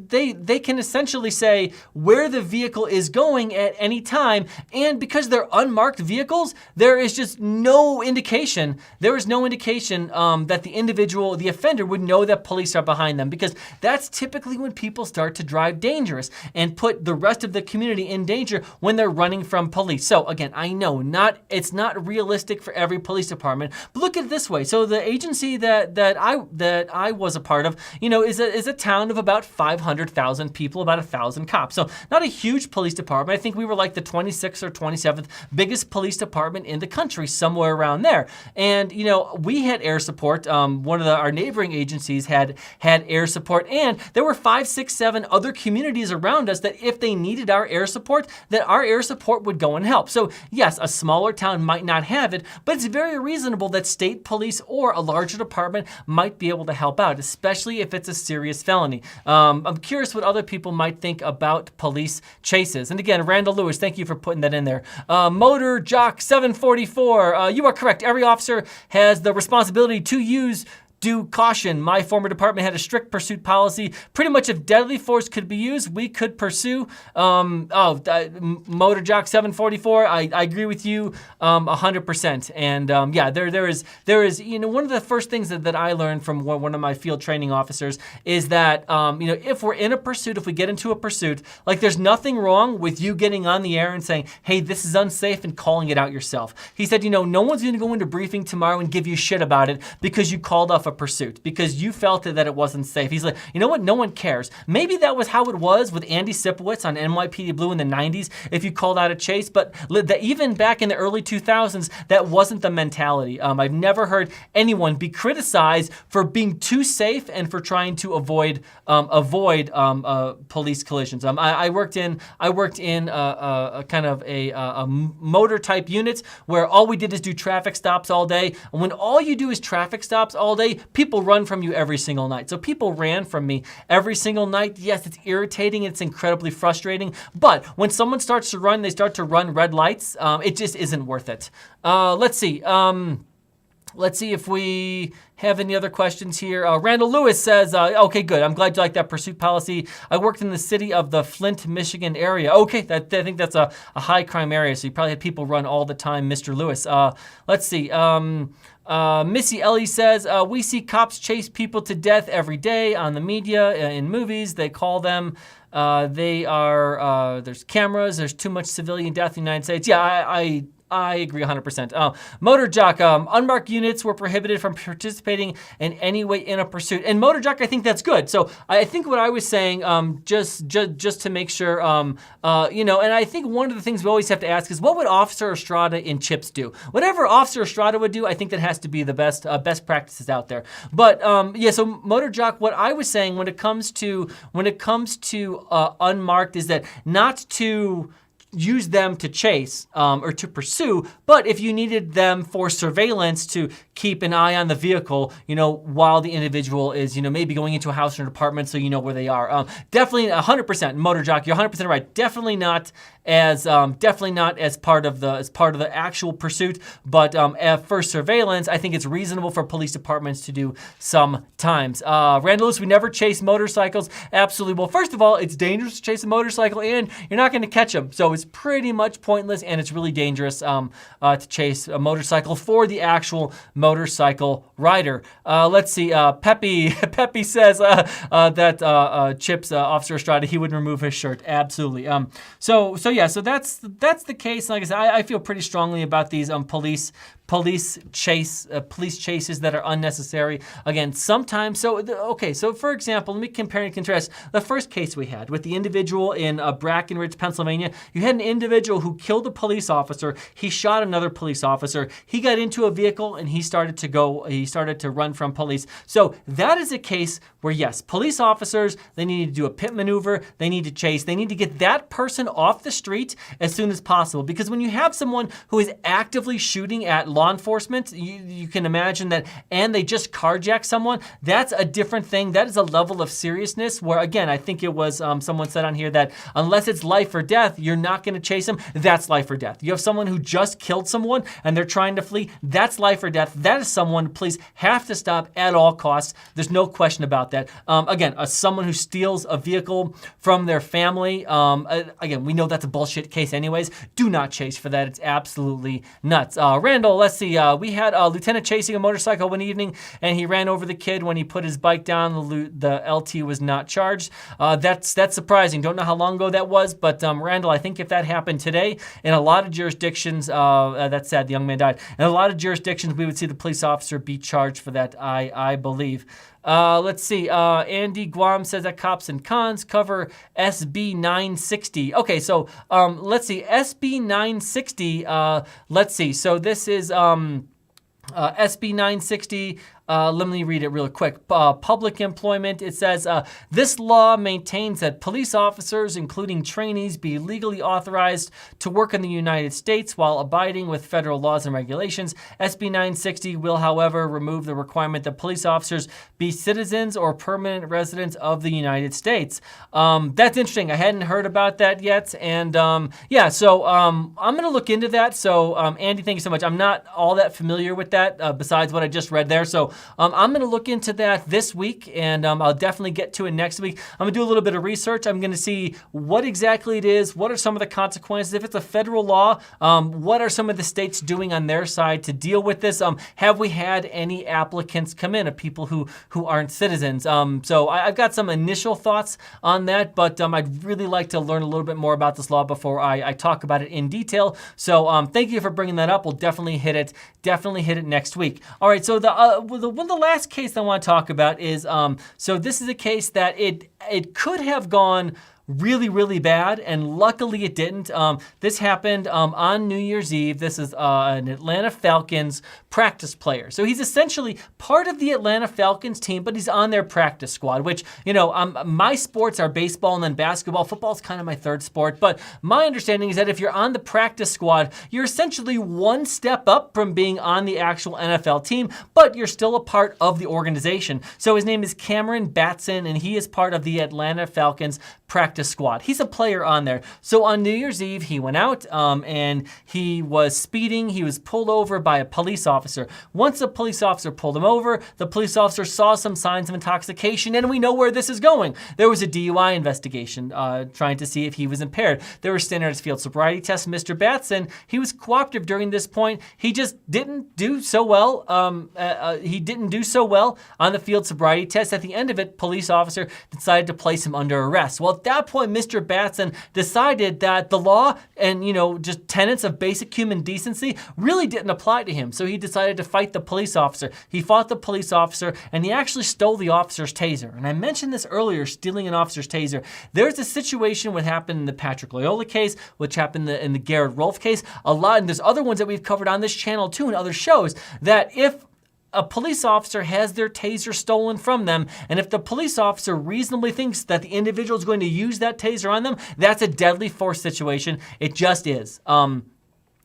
they can essentially say where the vehicle is going at any time. And because they're unmarked vehicles, there is just no indication. There is no indication that the offender would know that police are behind them, because that's typically when people start to drive dangerous and put the rest of the community in danger when they're running from police. So again, I know it's not realistic for every police department, but look at it this way. So the agency that I was a part of, is a town of about 500,000 people, about 1,000 cops. So not a huge police department. I think we were like the 26th or 27th biggest police department in the country, somewhere around there. And we had air support. One of our neighboring agencies had air support, and there were 5, 6, 7 other communities around us that if they needed our air support, that our air support would go and help. So yes, a smaller town might not have it, but it's very reasonable that state police or a larger department might be able to help out, especially if it's a serious felony. I'm curious what other people might think about police chases. And again, Randall Lewis, thank you for putting that in there. Motor Jock 744, you are correct. Every officer has the responsibility to use due caution. My former department had a strict pursuit policy. Pretty much if deadly force could be used, we could pursue. Motor Jock 744, I agree with you 100%. And there is one of the first things that I learned from one of my field training officers is that if we're in a pursuit, if we get into a pursuit, like there's nothing wrong with you getting on the air and saying, hey, this is unsafe, and calling it out yourself. He said, no one's going to go into briefing tomorrow and give you shit about it because you called off a pursuit, because you felt that it wasn't safe. He's like, you know what? No one cares. Maybe that was how it was with Andy Sipowicz on NYPD Blue in the 90s if you called out a chase, but even back in the early 2000s, that wasn't the mentality. I've never heard anyone be criticized for being too safe and for trying to avoid police collisions. I worked in a kind of a motor type unit where all we did is do traffic stops all day. And when all you do is traffic stops all day, people run from you every single night. So people ran from me every single night. Yes, it's irritating. It's incredibly frustrating. But when someone starts to run, they start to run red lights. It just isn't worth it. Let's see. Let's see if we have any other questions here. Randall Lewis says, okay, good. I'm glad you like that pursuit policy. I worked in the city of the Flint, Michigan area. Okay, I think that's a high crime area, so you probably had people run all the time, Mr. Lewis. Let's see. Missy Ellie says, we see cops chase people to death every day on the media, in movies. They call them. There's cameras. There's too much civilian death in the United States. Yeah, I agree 100%. Motor Jock, unmarked units were prohibited from participating in any way in a pursuit. And Motor Jock, I think that's good. So I think what I was saying, just to make sure, and I think one of the things we always have to ask is, what would Officer Estrada in CHIPS do? Whatever Officer Estrada would do, I think that has to be the best practices out there. But so Motor Jock, what I was saying when it comes to unmarked is that not to use them to chase or to pursue, but if you needed them for surveillance to keep an eye on the vehicle, while the individual is, maybe going into a house or an apartment, so you know where they are. Definitely 100%, Motor Jock, you're 100% right. Definitely not as part of the actual pursuit, but for surveillance, I think it's reasonable for police departments to do sometimes. Randall Lewis, we never chase motorcycles. Absolutely. Well, first of all, it's dangerous to chase a motorcycle, and you're not going to catch them, so it's pretty much pointless, and it's really dangerous to chase a motorcycle for the actual motorcycle rider. Let's see. Pepe says that Chip's Officer Estrada, he would remove his shirt. Absolutely. So that's the case. Like I said, I feel pretty strongly about these police police chases that are unnecessary. Again, sometimes, so for example, let me compare and contrast the first case we had with the individual in Brackenridge, Pennsylvania. You had an individual who killed a police officer. He shot another police officer. He got into a vehicle and he started to run from police. So that is a case where, yes, police officers, they need to do a pit maneuver. They need to chase. They need to get that person off the street as soon as possible. Because when you have someone who is actively shooting at law enforcement, you can imagine that, and they just carjack someone, that's a different thing. That is a level of seriousness where, again, I think it was someone said on here that unless it's life or death, you're not going to chase them. That's life or death. You have someone who just killed someone and they're trying to flee. That's life or death. That is someone police have to stop at all costs. There's no question about that. Again, someone who steals a vehicle from their family, again, we know that's a bullshit case anyways. Do not chase for that. It's absolutely nuts. Randall, let's see. We had a lieutenant chasing a motorcycle one evening, and he ran over the kid when he put his bike down. The LT was not charged. That's surprising. Don't know how long ago that was, but Randall, I think if that happened today, in a lot of jurisdictions, that's sad, the young man died. In a lot of jurisdictions, we would see the police officer be charged for that, I believe. Let's see. Andy Guam says that Cops and Cons cover SB 960. Okay, so let's see. SB 960. Let's see. So this is SB 960. Let me read it real quick. Public employment, it says, this law maintains that police officers, including trainees, be legally authorized to work in the United States while abiding with federal laws and regulations. SB 960 will, however, remove the requirement that police officers be citizens or permanent residents of the United States. That's interesting. I hadn't heard about that yet. And yeah, so I'm going to look into that. So Andy, thank you so much. I'm not all that familiar with that besides what I just read there. So I'm going to look into that this week, and I'll definitely get to it next week. I'm going to do a little bit of research. I'm going to see what exactly it is. What are some of the consequences? If it's a federal law, what are some of the states doing on their side to deal with this? Have we had any applicants come in of people who aren't citizens? So I've got some initial thoughts on that, but I'd really like to learn a little bit more about this law before I talk about it in detail. So thank you for bringing that up. We'll definitely hit it next week. All right, so the last case I want to talk about is, so this is a case that it could have gone really, really bad, and luckily it didn't. This happened on New Year's Eve. This is an Atlanta Falcons practice player. So he's essentially part of the Atlanta Falcons team, but he's on their practice squad, which, you know, my sports are baseball and then basketball. Football is kind of my third sport, but my understanding is that if you're on the practice squad, you're essentially one step up from being on the actual NFL team, but you're still a part of the organization. So his name is Cameron Batson, and he is part of the Atlanta Falcons practice squad. He's a player on there. So on New Year's Eve, he went out and he was speeding. He was pulled over by a police officer. Once the police officer pulled him over, the police officer saw some signs of intoxication, and we know where this is going. There was a DUI investigation trying to see if he was impaired. There were standardized field sobriety tests. Mr. Batson, he was cooperative during this point. He just didn't do so well. He didn't do so well on the field sobriety test. At the end of it, police officer decided to place him under arrest. Well, at that point, Mr. Batson decided that the law and, you know, just tenets of basic human decency really didn't apply to him. So he decided to fight the police officer. He fought the police officer, and he actually stole the officer's taser. And I mentioned this earlier, stealing an officer's taser. There's a situation what happened in the Patrick Loyola case, which happened in the Garrett Rolfe case. And there's other ones that we've covered on this channel too and other shows, that if a police officer has their taser stolen from them, and if the police officer reasonably thinks that the individual is going to use that taser on them, that's a deadly force situation. It just is.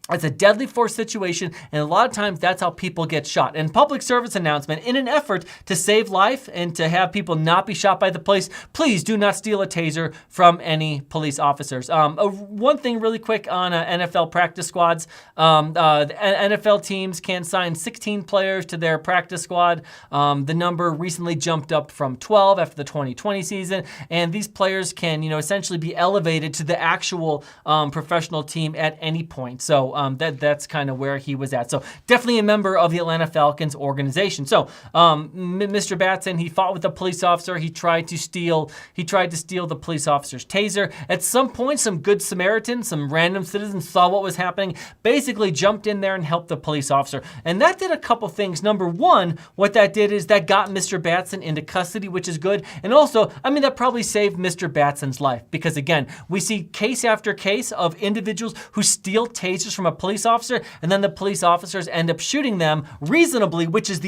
It's a deadly force situation, and a lot of times that's how people get shot. And public service announcement, in an effort to save life and to have people not be shot by the police, please do not steal a taser from any police officers. One thing really quick on NFL practice squads, the NFL teams can sign 16 players to their practice squad. The number recently jumped up from 12 after the 2020 season, and these players can, you know, essentially be elevated to the actual professional team at any point. So that's kind of where he was at. So definitely a member of the Atlanta Falcons organization. So Mr. Batson, he fought with a police officer. He tried to steal the police officer's taser. At some point, some good Samaritans, some random citizens saw what was happening, basically jumped in there and helped the police officer. And that did a couple things. Number one, what that did is that got Mr. Batson into custody, which is good. And also, I mean, that probably saved Mr. Batson's life because, again, we see case after case of individuals who steal tasers from a police officer, and then the police officers end up shooting them reasonably, which is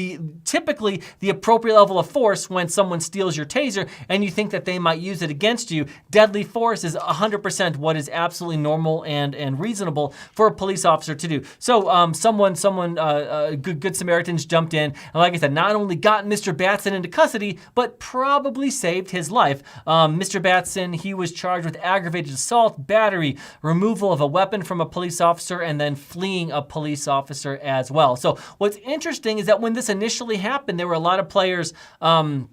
typically the appropriate level of force when someone steals your taser and you think that they might use it against you. Deadly force is 100% what is absolutely normal and reasonable for a police officer to do. So good Samaritans jumped in, and like I said, not only got Mr. Batson into custody, but probably saved his life. Mr. Batson, he was charged with aggravated assault, battery, removal of a weapon from a police officer, and then fleeing a police officer as well. So what's interesting is that when this initially happened, there were a lot of players on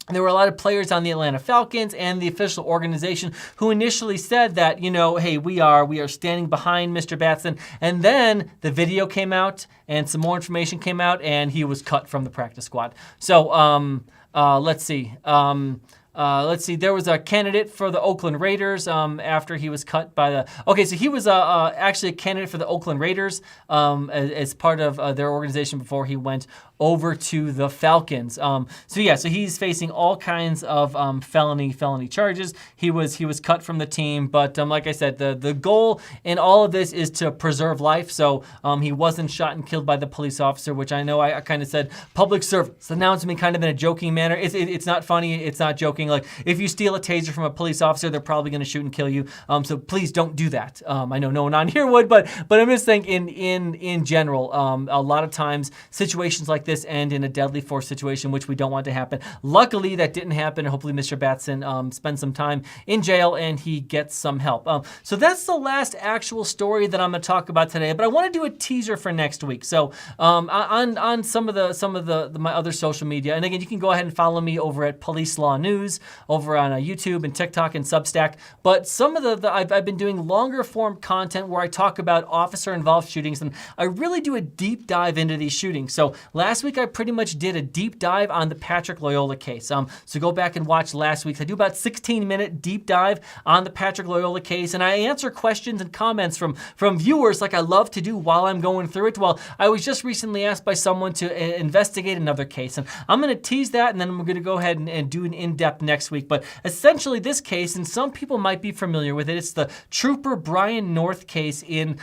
the Atlanta Falcons and the official organization who initially said that, hey, we are standing behind Mr. Batson. And then the video came out and some more information came out and he was cut from the practice squad. So let's see. There was a candidate for the Oakland Raiders after he was cut by the... Okay, so he was actually a candidate for the Oakland Raiders as part of their organization before he went over to the Falcons. So he's facing all kinds of felony charges. He was cut from the team, but like I said, the goal in all of this is to preserve life. So he wasn't shot and killed by the police officer, which I know I kind of said public service announcement kind of in a joking manner. It's not funny. It's not joking. Like if you steal a taser from a police officer, they're probably going to shoot and kill you. So please don't do that. I know no one on here would, but I'm just saying in general, a lot of times situations like this end in a deadly force situation, which we don't want to happen. Luckily, that didn't happen. Hopefully, Mr. Batson spends some time in jail and he gets some help. So that's the last actual story that I'm going to talk about today. But I want to do a teaser for next week. So on some of my other social media, and again, you can go ahead and follow me over at Police Law News over on YouTube and TikTok and Substack. But some of I've been doing longer form content where I talk about officer involved shootings, and I really do a deep dive into these shootings. So last week I pretty much did a deep dive on the Patrick Loyola case. So go back and watch last week's. I do about 16-minute deep dive on the Patrick Loyola case, and I answer questions and comments from viewers like I love to do while I'm going through it. Well, I was just recently asked by someone to investigate another case, and I'm going to tease that, and then I'm going to go ahead and do an in-depth next week. But essentially this case, and some people might be familiar with it, it's the Trooper Brian North case in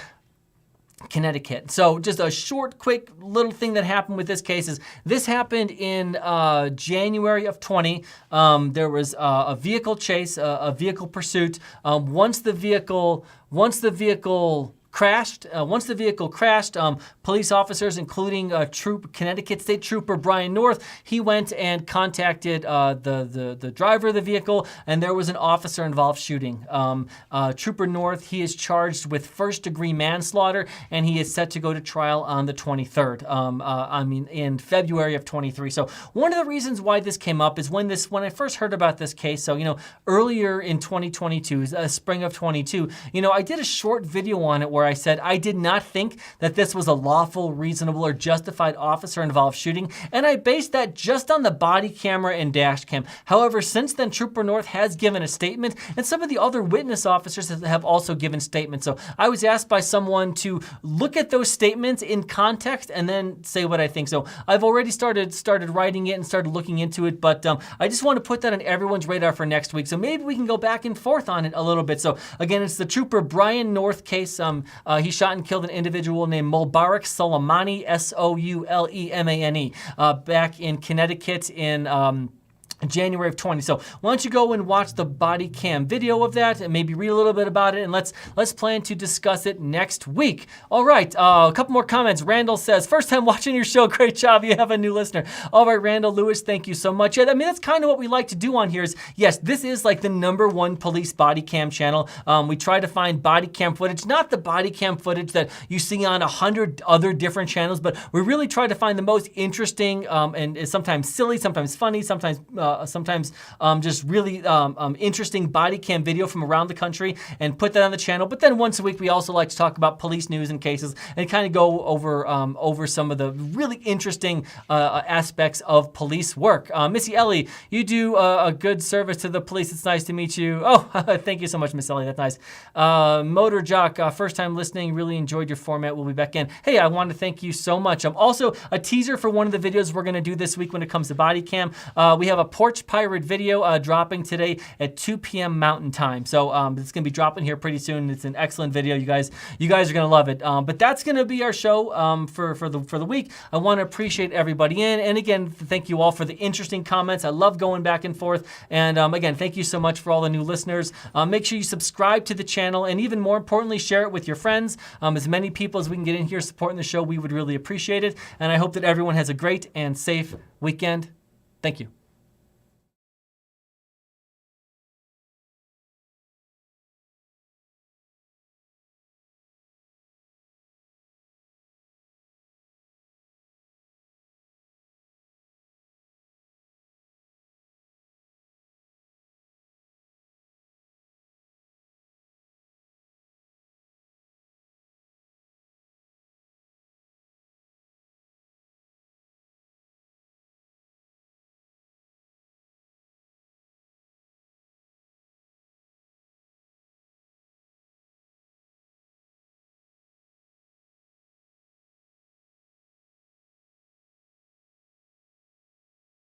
Connecticut. So just a short, quick little thing that happened with this case is this happened in January of 20. There was a vehicle chase, a vehicle pursuit. Once the vehicle crashed, police officers, including Connecticut State Trooper Brian North, he went and contacted the driver of the vehicle, and there was an officer-involved shooting. Trooper North, he is charged with first-degree manslaughter, and he is set to go to trial on the 23rd. In February of 23. So one of the reasons why this came up is when I first heard about this case. So earlier in 2022, spring of 22, I did a short video on it where I said I did not think that this was a lawful, reasonable, or justified officer-involved shooting, and I based that just on the body camera and dash cam. However, since then, Trooper North has given a statement, and some of the other witness officers have also given statements. So I was asked by someone to look at those statements in context and then say what I think. So I've already started writing it and started looking into it, but I just want to put that on everyone's radar for next week. So maybe we can go back and forth on it a little bit. So again, it's the Trooper Brian North case. He shot and killed an individual named Mubarak Soleimani, Soulemane, back in Connecticut in January of 20. So why don't you go and watch the body cam video of that and maybe read a little bit about it, and let's plan to discuss it next week. All right, a couple more comments. Randall says, first time watching your show, great job, you have a new listener. All right, Randall Lewis, thank you so much. Yeah, that's kind of what we like to do on here is, yes, this is like the #1 police body cam channel. We try to find body cam footage, not the body cam footage that you see on 100 other different channels, but we really try to find the most interesting and sometimes silly, sometimes funny, sometimes sometimes just really interesting body cam video from around the country and put that on the channel. But then once a week, we also like to talk about police news and cases and kind of go over some of the really interesting aspects of police work. Missy Ellie, you do a good service to the police. It's nice to meet you. Oh, thank you so much, Miss Ellie. That's nice. Motor Jock, first time listening. Really enjoyed your format. We'll be back in. Hey, I want to thank you so much. Also, a teaser for one of the videos we're going to do this week when it comes to body cam. We have a Porch Pirate video dropping today at 2 p.m. Mountain Time. So it's going to be dropping here pretty soon. It's an excellent video. You guys are going to love it. But that's going to be our show for the week. I want to appreciate everybody in. And again, thank you all for the interesting comments. I love going back and forth. And again, thank you so much for all the new listeners. Make sure you subscribe to the channel, and even more importantly, share it with your friends. As many people as we can get in here supporting the show, we would really appreciate it. And I hope that everyone has a great and safe weekend. Thank you.